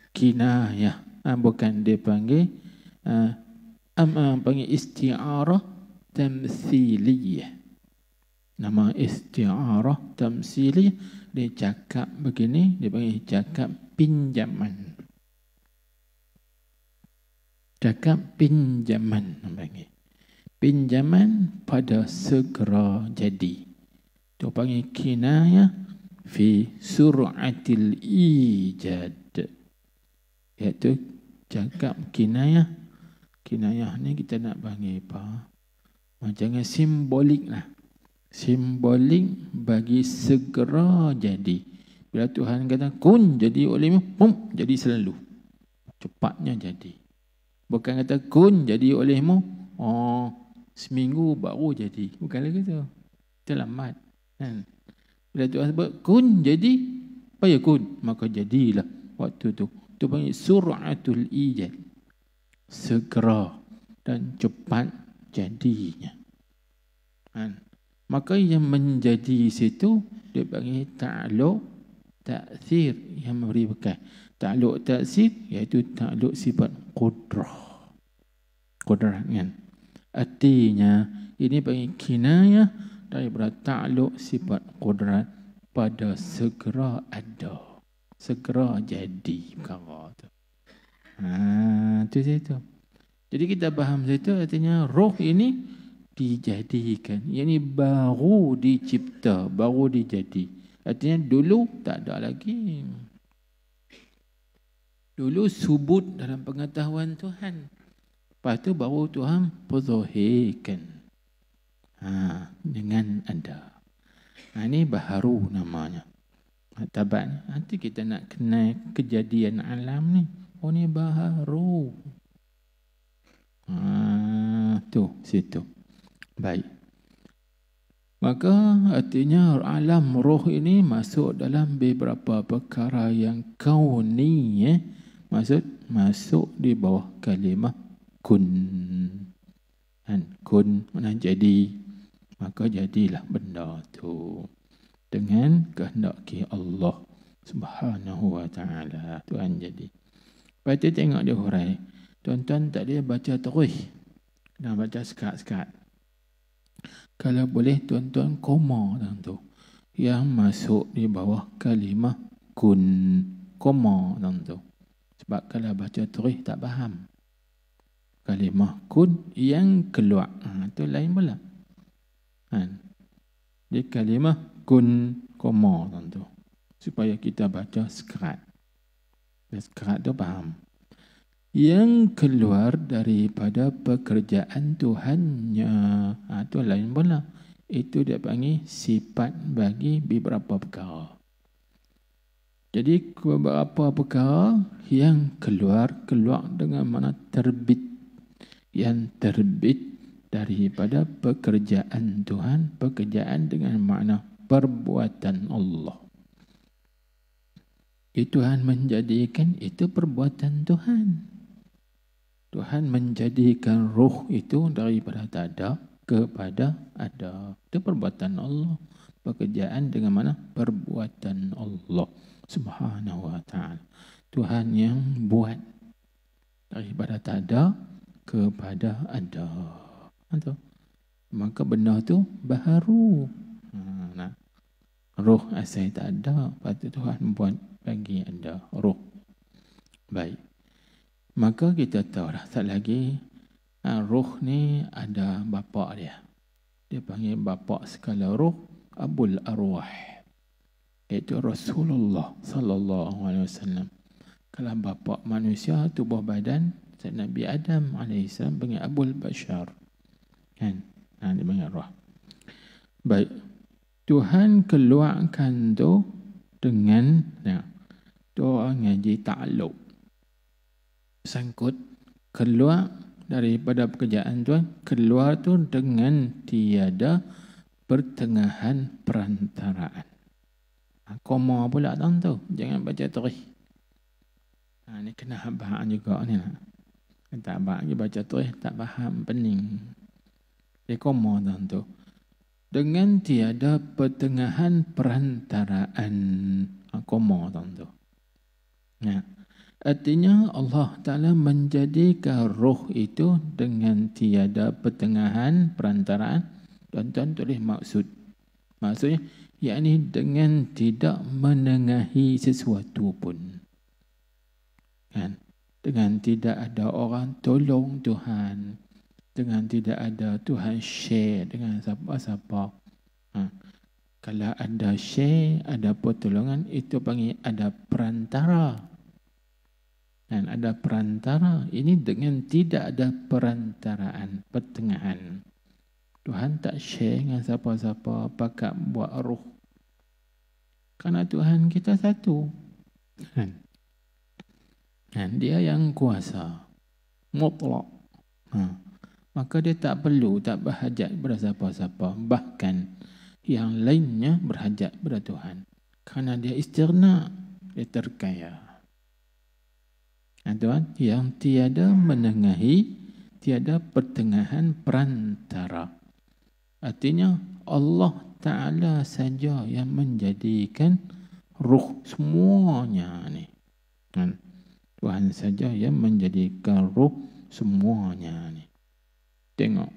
kinayah. Bukan dia panggil panggil isti'arah tamthiliyah. Nama isti'arah tamthiliyah. Dia cakap begini, dia panggil cakap pinjaman. Cakap pinjaman panggil. Pinjaman pada segera jadi. Itu panggil kinayah fi sur'atil ijad. Iaitu cakap kinayah. Kinayah ni kita nak panggil apa? Macam simbolik lah. Simbolik bagi segera jadi. Bila Tuhan kata kun jadi olehmu, jadi selalu. Cepatnya jadi. Bukan kata kun jadi olehmu, seminggu baru jadi. Bukan lagi tu. Itu lambat. Kan? Bila Tuhan sebut kun jadi, apa ya kun? Maka jadilah waktu tu. Itu panggil sur'atul ijad. Segera dan cepat jadinya. Kan? Maka yang menjadi situ dia panggil ta'alluq ta'thir, yang memberi bekas. Ta'alluq ta'thir iaitu ta'alluq sifat qudrah. Qudrah kan. Artinya ini panggil kinayah daripada ta'alluq sifat qudrah pada segera ada. Segera jadi perkara tu. Itu situ. Jadi kita faham situ artinya roh ini dijadikan. Yang ni baru dicipta, baru dijadi. Artinya dulu tak ada lagi. Dulu subut dalam pengetahuan Tuhan. Lepas tu baru Tuhan perzahirkan. Dengan ada. Ini baharu namanya. Tabat, nanti kita nak kenal kejadian alam ni. Oh ni baharu. Tu, situ. Baik. Maka artinya alam roh ini masuk dalam beberapa perkara yang kauni. Masuk di bawah kalimah kun. Kun mana jadi. Maka jadilah benda tu. Dengan kehendaki Allah Subhanahu wa ta'ala. Tuhan jadi. Lepas tu tengok dia hurai. Tuan-tuan tak dia baca terus. Dan baca sekat-sekat. Kalau boleh tuan-tuan koma dalam tu. Yang masuk di bawah kalimah kun. Koma dalam tu. Sebab kalau baca terus tak faham. Kalimah kun yang keluar. Itu lain pula. Di kalimah kun koma tentu supaya kita baca sekerat. Sekerat tu faham. Yang keluar daripada pekerjaan Tuhannya. Itu lain pula. Itu dia panggil sifat bagi beberapa perkara. Jadi beberapa perkara yang keluar dengan mana terbit. Yang terbit daripada pekerjaan Tuhan. Pekerjaan dengan makna perbuatan Allah. Tuhan menjadikan itu perbuatan Tuhan. Tuhan menjadikan roh itu daripada tak ada kepada ada. Itu perbuatan Allah. Pekerjaan dengan mana? Perbuatan Allah Subhanahu wa ta'ala. Tuhan yang buat daripada tak ada kepada ada. Maka benda tu baharu. Roh asal tak ada. Lepas tu Tuhan buat bagi ada roh. Baik. Maka kita tahu dah, tak lagi roh ni ada bapa dia. Dia panggil bapa segala roh, Abul Arwah, iaitu Rasulullah sallallahu alaihi wasallam. Kalau bapa manusia, tubuh badan Nabi Adam AS panggil Abul Bashar, kan? Dia panggil roh. Baik, Tuhan keluarkan tu dengan tu orang ngaji ta'alluq, sangkut, keluar daripada pekerjaan Tuhan, keluar tu dengan tiada pertengahan perantaraan. Koma pula tu, jangan baca terus. Ni kena habaq juga ni lah. Tak habaq lagi baca terus, tak faham, pening. Dia koma tu. Dengan tiada pertengahan perantaraan. Koma tu. Artinya Allah Ta'ala menjadikan roh itu dengan tiada pertengahan perantaraan. Tuan-tuan tulis maksud. Maksudnya, yakni dengan tidak menengahi sesuatu pun. Kan? Dengan tidak ada orang tolong Tuhan. Dengan tidak ada Tuhan share dengan siapa-siapa. Kalau ada share, ada pertolongan, itu panggil ada perantara. Dan ada perantara, ini dengan tidak ada perantaraan, pertengahan. Tuhan tak share dengan siapa-siapa, pakat buat roh. Karena Tuhan kita satu. Dan dia yang kuasa, mutlak. Maka dia tak perlu, tak berhajat kepada siapa-siapa. Bahkan yang lainnya berhajat kepada Tuhan. Karena dia istirna, dia terkaya. Tuhan yang tiada menengahi, tiada pertengahan perantara. Artinya Allah Ta'ala saja yang menjadikan ruh semuanya ni. Tuhan saja yang menjadikan ruh semuanya ni. Tengok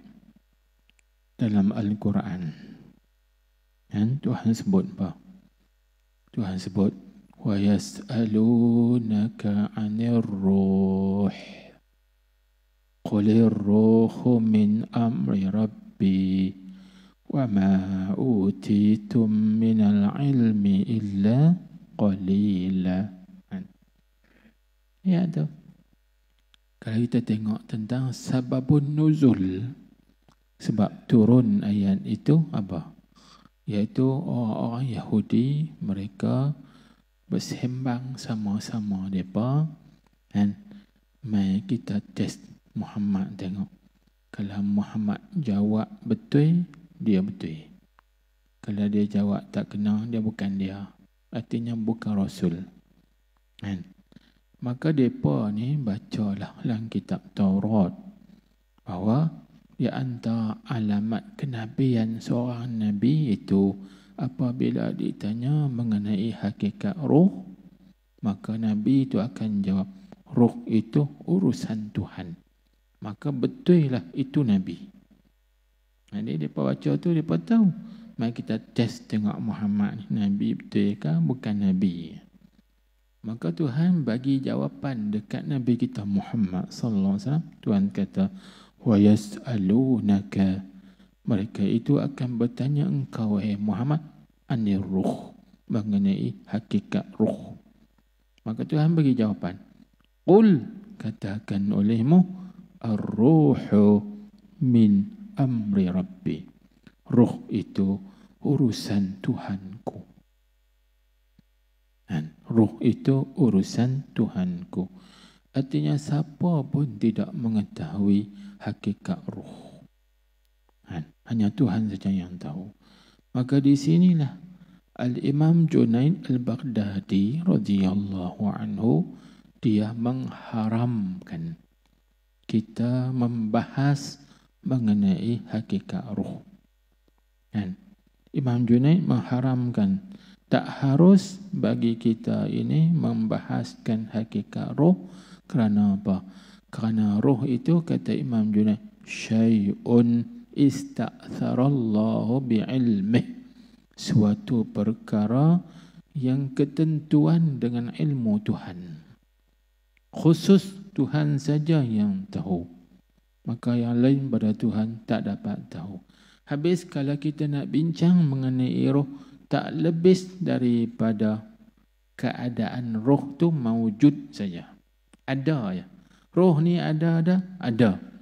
dalam Al-Quran. Tuhan sebut apa? Tuhan sebut وَيَسْأَلُونَكَ عَنِ الرُّوحِ قُلِ الرُّوحُ مِنْ أَمْرِ رَبِّي وَمَا أُوتِيتُم مِّنَ الْعِلْمِ إِلَّا قَلِيلًا. Ya tu. Kalau kita tengok tentang sababun nuzul, sebab turun ayat itu apa? Iaitu orang-orang Yahudi, mereka bersembang sama-sama mereka, dan mai kita test Muhammad, tengok. Kalau Muhammad jawab betul, dia betul. Kalau dia jawab tak kena, dia bukan dia. Artinya bukan Rasul. Maka mereka ni bacalah dalam kitab Taurat bahawa di antara alamat kenabian seorang Nabi itu, apabila ditanya mengenai hakikat roh, maka Nabi itu akan jawab, roh itu urusan Tuhan. Maka betul lah itu Nabi. Jadi mereka baca tu, mereka tahu. Mari kita test tengok Muhammad ni, Nabi betul ke bukan Nabi. Maka Tuhan bagi jawapan dekat Nabi kita Muhammad sallallahu alaihi wasallam. Tuhan kata, wa yas'alunaka, mereka itu akan bertanya engkau wahai Muhammad anir ruh, mengenai hakikat ruh. Maka Tuhan bagi jawapan, qul, katakan olehmu, ar-ruhu min amri rabbi, ruh itu urusan Tuhanku. Ruh itu urusan Tuhanku. Artinya siapa pun tidak mengetahui hakikat ruh. Hanya Tuhan saja yang tahu. Maka di sinilah Al-Imam Junaid Al-Baghdadi radhiyallahu anhu, dia mengharamkan kita membahas mengenai hakikat ruh. Imam Junaid mengharamkan, tak harus bagi kita ini membahaskan hakikat roh. Kerana apa? Kerana roh itu, kata Imam Junaid, syai'un ista'tharallahu bi'ilmih, suatu perkara yang ketentuan dengan ilmu Tuhan. Khusus Tuhan saja yang tahu. Maka yang lain pada Tuhan tak dapat tahu. Habis kalau kita nak bincang mengenai roh, tak lebih daripada keadaan roh tu mawujud saja. Ada ya. Roh ni ada.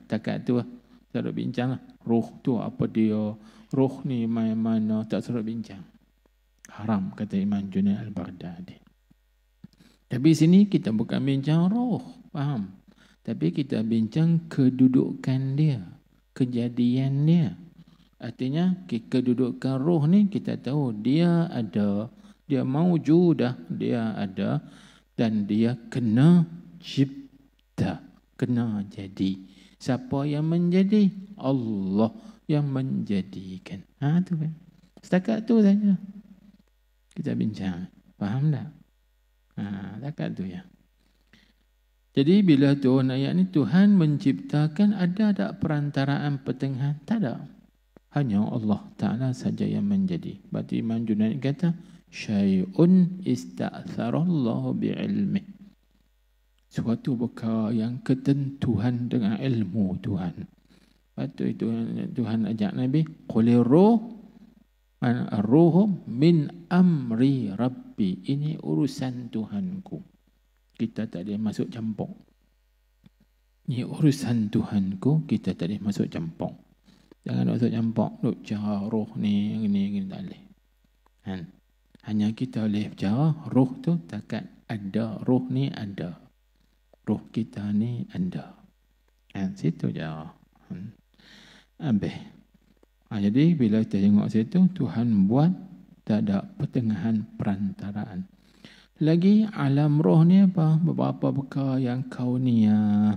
Takat tu lah. Tak ada bincang lah. Roh tu apa dia, roh ni main mana, tak suruh bincang. Haram, kata Imam Junaid Al-Baghdadi. Tapi sini kita bukan bincang roh, faham? Tapi kita bincang kedudukan dia, kejadian dia. Artinya kedudukan roh ni kita tahu dia ada, dia maujudah, dia ada dan dia kena cipta, kena jadi. Siapa yang menjadi? Allah yang menjadikan. Tu kan. Setakat tu saja kita bincang. Faham tak? Setakat tu ya. Jadi bila turun ayat ni, Tuhan menciptakan, ada tak perantaraan pertengahan? Tak ada. Hanya Allah Ta'ala saja yang menjadi. Berarti Imam Junaid kata, syai'un ista'tharallahu bi'ilmih. Suatu perkara yang ketentuan dengan ilmu Tuhan. Lepas itu Tuhan ajak Nabi, qulir ruh min amri rabbi. Ini urusan Tuhanku. Kita tak boleh masuk campur. Ini urusan Tuhanku, kita tak boleh masuk campur. Jangan masuk campur, duk cara roh ni, gini tak boleh. Hanya kita boleh bicara roh tu takat ada, roh ni ada. Roh kita ni ada. Situ je. Habis. Jadi bila kita tengok situ, Tuhan buat tak ada pertengahan perantaraan. Lagi alam roh ni apa? Beberapa perkara yang kauniyah.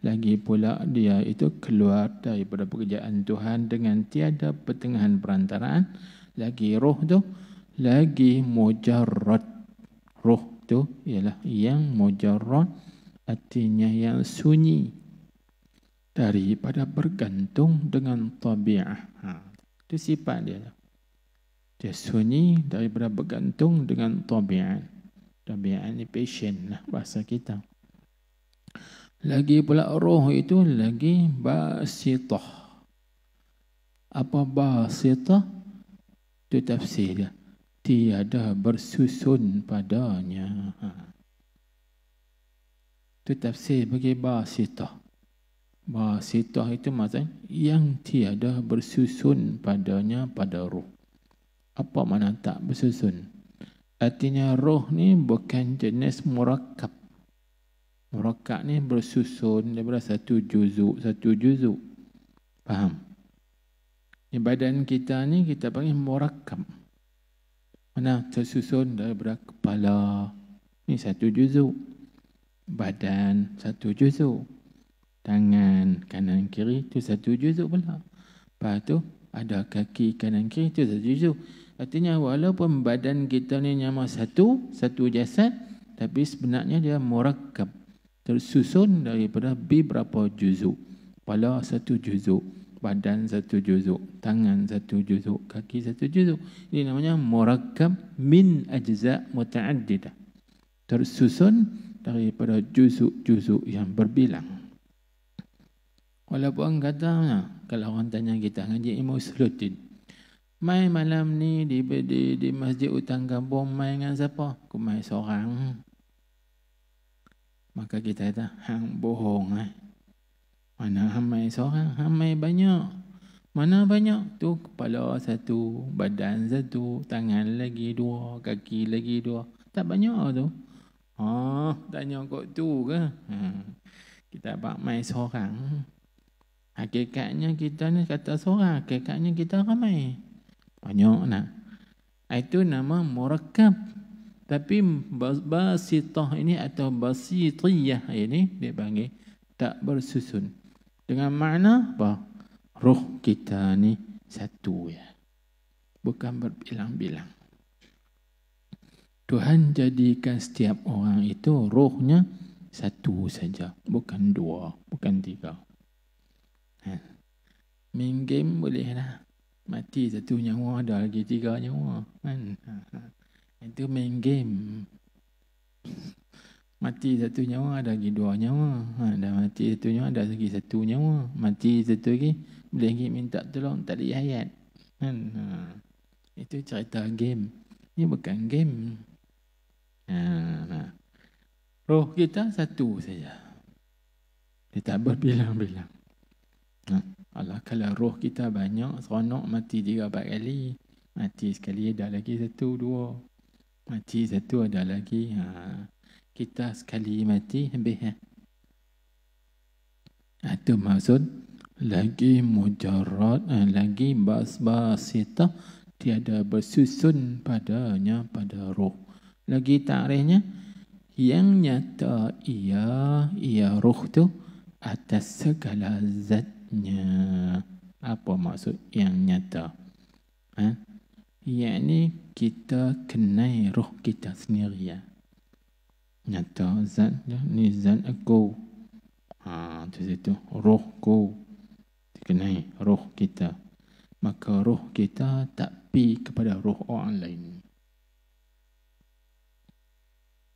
Lagi pula dia itu keluar daripada pekerjaan Tuhan dengan tiada pertengahan perantaraan. Lagi roh tu, lagi mujarrad. Roh tu ialah yang mujarrad, artinya yang sunyi daripada bergantung dengan tabi'ah. Itu sifat dia. Dia sunyi daripada bergantung dengan tabi'at. Tabi'at ni passion lah bahasa kita. Lagi pula roh itu lagi basitah. Apa basitah? Itu tafsir dia. Tiada bersusun padanya. Itu tafsir bagi basitah. Basitah itu maksudnya yang tiada bersusun padanya pada roh. Apa makna tak bersusun? Artinya roh ni bukan jenis murakkab. Murakkab ni bersusun daripada satu juzuk. Faham? Di badan kita ni kita panggil murakkab. Mana tersusun daripada kepala. Ni satu juzuk. Badan satu juzuk. Tangan kanan kiri tu satu juzuk pula. Lepas tu ada kaki kanan kiri tu satu juzuk. Artinya walaupun badan kita ni nyama satu jasad, tapi sebenarnya dia murakkab, tersusun daripada beberapa juzuk. Kepala satu juzuk, badan satu juzuk, tangan satu juzuk, kaki satu juzuk. Ini namanya murakkab min ajza' muta'addidah. Tersusun daripada juzuk-juzuk yang berbilang. Walaupun kata, kalau orang tanya kita ngaji ilmu usuluddin, mai malam ni di masjid hutang kampung, mai dengan siapa? Aku mai seorang. Maka kita kata, hang bohong. Mana hang mai seorang? Hang mai banyak. Mana banyak? Tu kepala satu, badan satu, tangan lagi dua, kaki lagi dua. Tak banyak tu. Tanya kok tu ke? Kita bak mai seorang. Hakikatnya kita ni kata seorang, hakikatnya kita ramai. Banyak nak. Itu nama murakkab. Tapi basitah ini atau basitiyah ini dia panggil tak bersusun. Dengan makna apa? Roh kita ni satu ya. Bukan berbilang-bilang. Tuhan jadikan setiap orang itu rohnya satu saja. Bukan dua, bukan tiga. Main game boleh lah. Mati satu nyawa, ada lagi 3 nyawa. Itu main game. Mati satu nyawa ada lagi dua nyawa. Dah mati satu nyawa ada lagi satu nyawa. Mati satu lagi boleh lagi minta tolong tak ada hayat. Kan? Itu cerita game. Ini bukan game. Roh kita satu saja. Dia tak berbilang-bilang. Allah, kalau roh kita banyak, seronok mati 3-4 kali. Mati sekali ada lagi 1-2. Mati satu ada lagi. Kita sekali mati habis. Itu maksud lagi mujarrad, lagi basitah, tiada bersusun padanya pada roh. Lagi takrifnya, yang nyata ia roh tu atas segala zatnya. Apa maksud yang nyata? Yakni kita kenal roh kita sendiri ya. Nyata zat ni zat aku. Tu situ rohku. Dikenai roh kita. Maka roh kita tak pi kepada roh orang lain.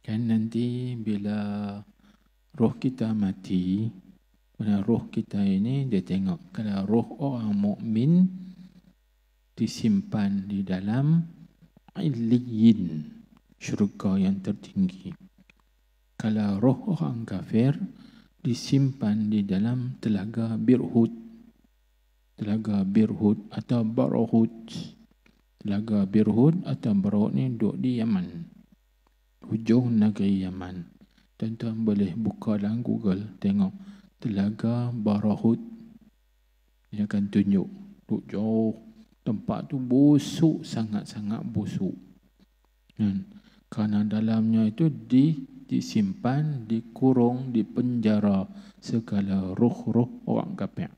Kan nanti bila roh kita mati, pada roh kita ini dia tengok kalau roh orang mukmin disimpan di dalam illiyin, syurga yang tertinggi. Kalau roh orang kafir disimpan di dalam telaga Birhut. Telaga Birhut atau Barhut. Telaga Birhut atau Barhut ni duduk di Yaman. Hujung negeri Yaman. Tuan-tuan boleh buka dalam Google, tengok Telaga Barhut. Dia akan tunjuk. Duduk jauh. Tempat tu busuk, sangat-sangat busuk. Kerana dalamnya itu disimpan, dikurung, dipenjara segala roh-roh orang kafir.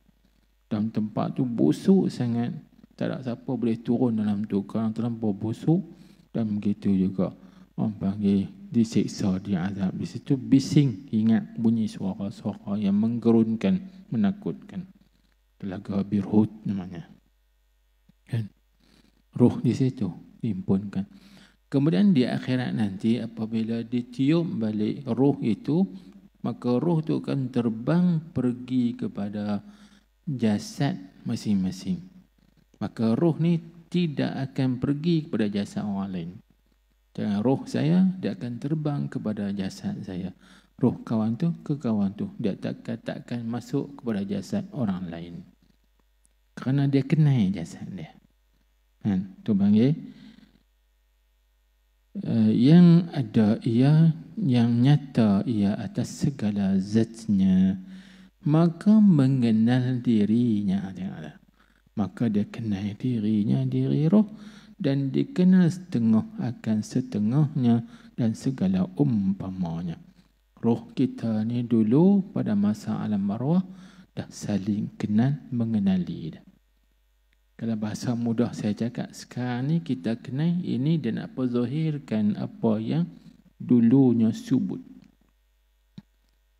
Dalam tempat tu busuk sangat, tak ada siapa boleh turun dalam tu kerana terlampau busuk. Dan begitu juga orang panggil disiksa, diazab. Di situ bising, ingat bunyi suara-suara yang menggerunkan, menakutkan. Telaga Birhut namanya. Kan? Roh di situ dihimpunkan. Kemudian di akhirat nanti apabila ditiup balik roh itu, maka roh itu akan terbang pergi kepada jasad masing-masing. Maka roh ni tidak akan pergi kepada jasad orang lain. Dengan roh saya, dia akan terbang kepada jasad saya. Roh kawan tu ke kawan tu. Dia takkan masuk kepada jasad orang lain. Kerana dia kenal jasad dia. Tu panggil yang ada ia, yang nyata ia atas segala zatnya, maka mengenal dirinya. Maka dia kenal dirinya, diri roh, dan dikenal setengah akan setengahnya dan segala umpamanya. Roh kita ni dulu pada masa alam arwah dah saling kenal, mengenali dah. Kalau bahasa mudah saya cakap, sekarang ni kita kenal ini dan apa zahirkan apa yang dulunya subut.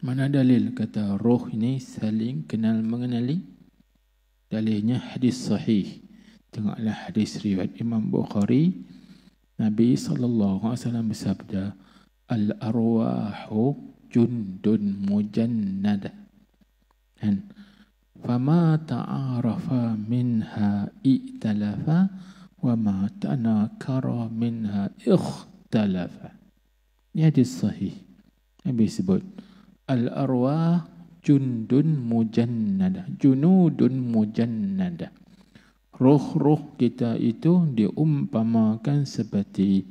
Mana dalil kata roh ini saling kenal mengenali? Dalilnya hadis sahih. Tengoklah hadis riwayat Imam Bukhari. Nabi SAW bersabda, al-arwahu jundun mujannadah. Fama ta'arafa minha i'talafa wa ma tanakara minha ikhtalafa. Ini hadis sahih. Nabi sebut al-arwah jundun mujannadah, junudun mujannadah. Roh-roh kita itu diumpamakan seperti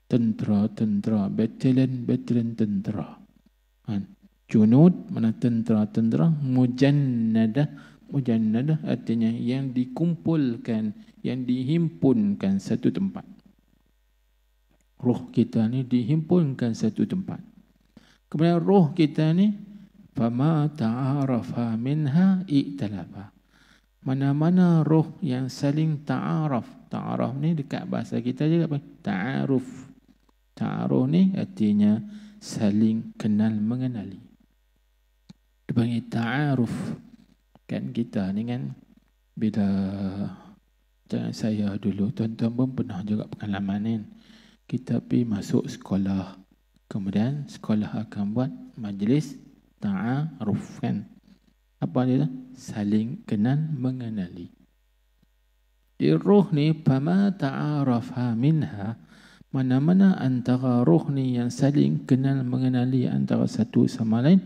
tentera-tentera, batalion tentera. Junud mana tentera-tentera, mujannadah artinya yang dikumpulkan, yang dihimpunkan satu tempat. Roh kita ni dihimpunkan satu tempat. Kemudian roh kita ni fama ta'arafa minha i'talafa. Mana-mana roh yang saling ta'araf. Ta'araf ni dekat bahasa kita juga apa? Ta'aruf. Ta'aruf ni artinya saling kenal mengenali. Dipanggil ta'aruf. Kan kita ni kan, bila saya dulu, tuan-tuan pun pernah juga pengalaman kan. Kita pergi masuk sekolah, Kemudian sekolah akan buat majlis ta'aruf kan. Apa dia? Saling kenal mengenali. Roh ni fama ta'arafa minha, mana-mana antara roh ni yang saling kenal mengenali antara satu sama lain,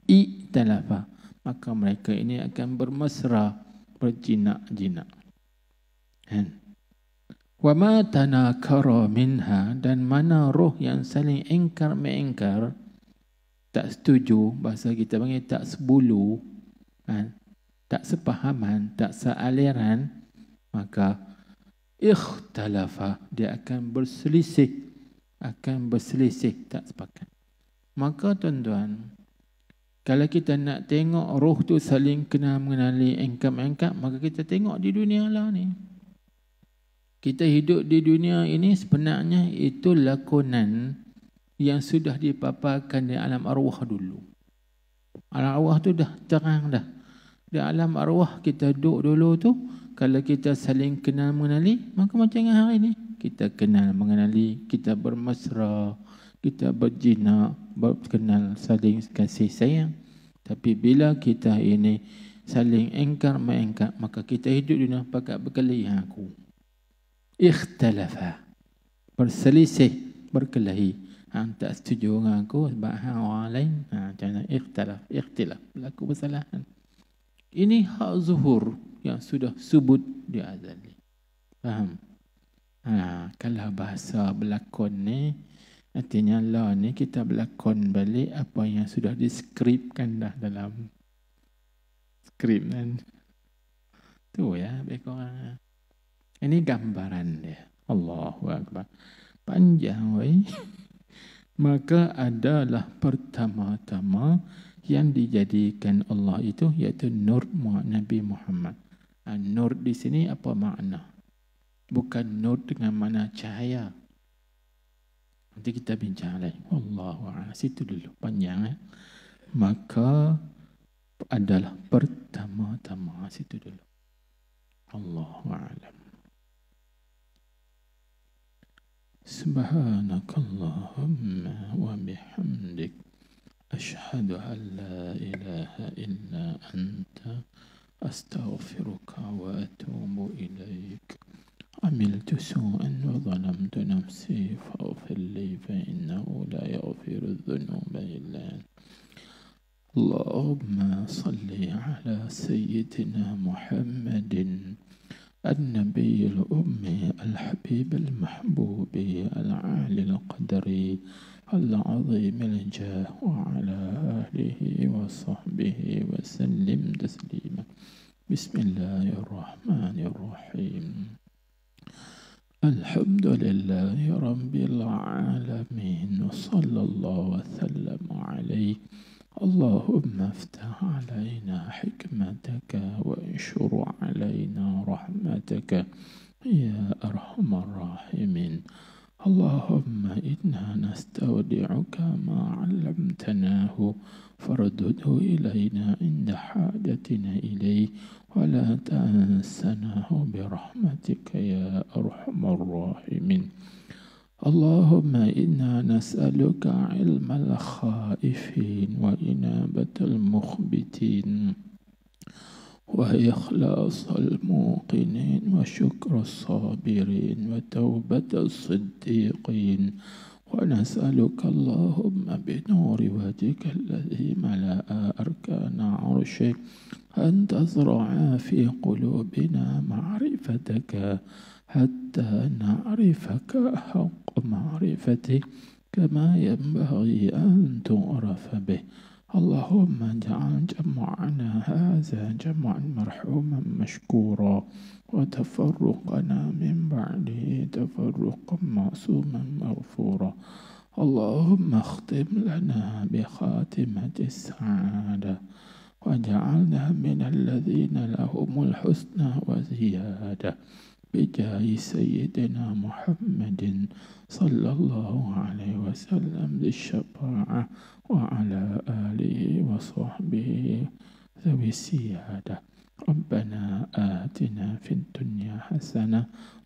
i'talafa, maka mereka ini akan bermesra, berjinak-jinak. Kan? Wa ma tanakara minha, dan mana roh yang saling engkar mengengkar, tak setuju, bahasa kita panggil tak sebulu, kan? Tak sepahaman, tak sealiran, maka ikhtalafa, dia akan berselisih, tak sepakat. Maka tuan-tuan, kalau kita nak tengok roh tu saling kenal mengenali, engkar mengengkar, maka kita tengok di dunia lah ni. Kita hidup di dunia ini sebenarnya itu lakonan yang sudah dipaparkan di alam arwah dulu. Alam arwah tu dah terang dah. Di alam arwah kita duduk dulu tu, kalau kita saling kenal mengenali, maka macam hari ni. Kita kenal mengenali, kita bermesra, kita berjinak, berkenal, saling kasih sayang. Tapi bila kita ini saling engkar mengengkar, maka kita hidup di dunia pakat berkelahi aku. Ikhtalafa, berselisih, berkelahi. Hang tak setuju dengan aku sebab hang orang lain. Macam mana? Ikhtilaf, berlaku kesalahan. Ini hak zuhur yang sudah subut di azali. Faham? Kalau bahasa berlakon ni, artinya lah ni kita berlakon balik apa yang sudah diskripkan dah dalam skrip kan. Tu ya, baik orang. Ini gambaran dia. Allahu Akbar. Panjang weh. Maka adalah pertama-tama yang dijadikan Allah itu, iaitu nur Nabi Muhammad. Nur di sini apa makna? Bukan nur dengan makna cahaya. Nanti kita bincang lagi. Allahu Akbar. Situ dulu. Panjang ya. Maka adalah pertama-tama. Situ dulu. Allahu A'lam. Subhanakallahumma wa bihamdik, ashhadu an la ilaha illa anta, astaghfiruka wa atubu ilaik. عملت سوءا وظلمت نفسي فاغفر لي فإنه لا يغفر الذنوب إلا أنت. اللهم صل على سيدنا محمد النبي الأمي الحبيب المحبوب العالي القدر العظيم الجاه وعلى آله وصحبه وسلم تسليما. بسم الله الرحمن الرحيم. الحمد لله رب العالمين وصلى الله وسلم عليه. اللهم افتح علينا حكمتك وانشر علينا رحمتك يا أرحم الراحمين. اللهم إنا نستودعك ما علمتناه فردده إلينا عند حاجتنا إليه ولا تنسناه برحمتك يا أرحم الراحمين. اللهم إنا نسألك علم الخائفين وإنابة المخبتين وإخلاص الموقنين وشكر الصابرين وتوبة الصديقين. ونسألك اللهم بنور وجهك الذي ملأ أركان عرشك أن تزرع في قلوبنا معرفتك حتى نعرفك حق معرفتك كما ينبغي أن تعرف به. اللهم اجعل جمعنا هذا جمعا مرحوما مشكورا وتفرقنا من بعده تفرقا معصوما مغفورا. اللهم اختم لنا بخاتمة السعادة واجعلنا من الذين لهم الحسنى وزيادة بجاه سيدنا محمد صلى الله عليه وسلم للشفاعة وعلى آله وصحبه ذوي السيادة. ربنا آتنا في الدنيا حسنة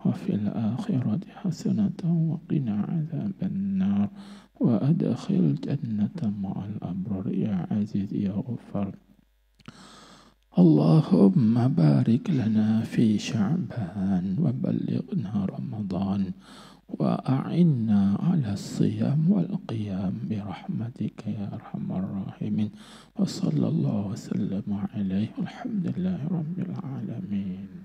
وفي الآخرة حسنة وقنا عذاب النار. وأدخل جنة مع الأبرار يا عزيز يا غفار. اللهم بارك لنا في شعبان وبلغنا رمضان وأعنا على الصيام والقيام برحمتك يا أرحم الراحمين. وصلى الله وسلم عليه والحمد لله رب العالمين.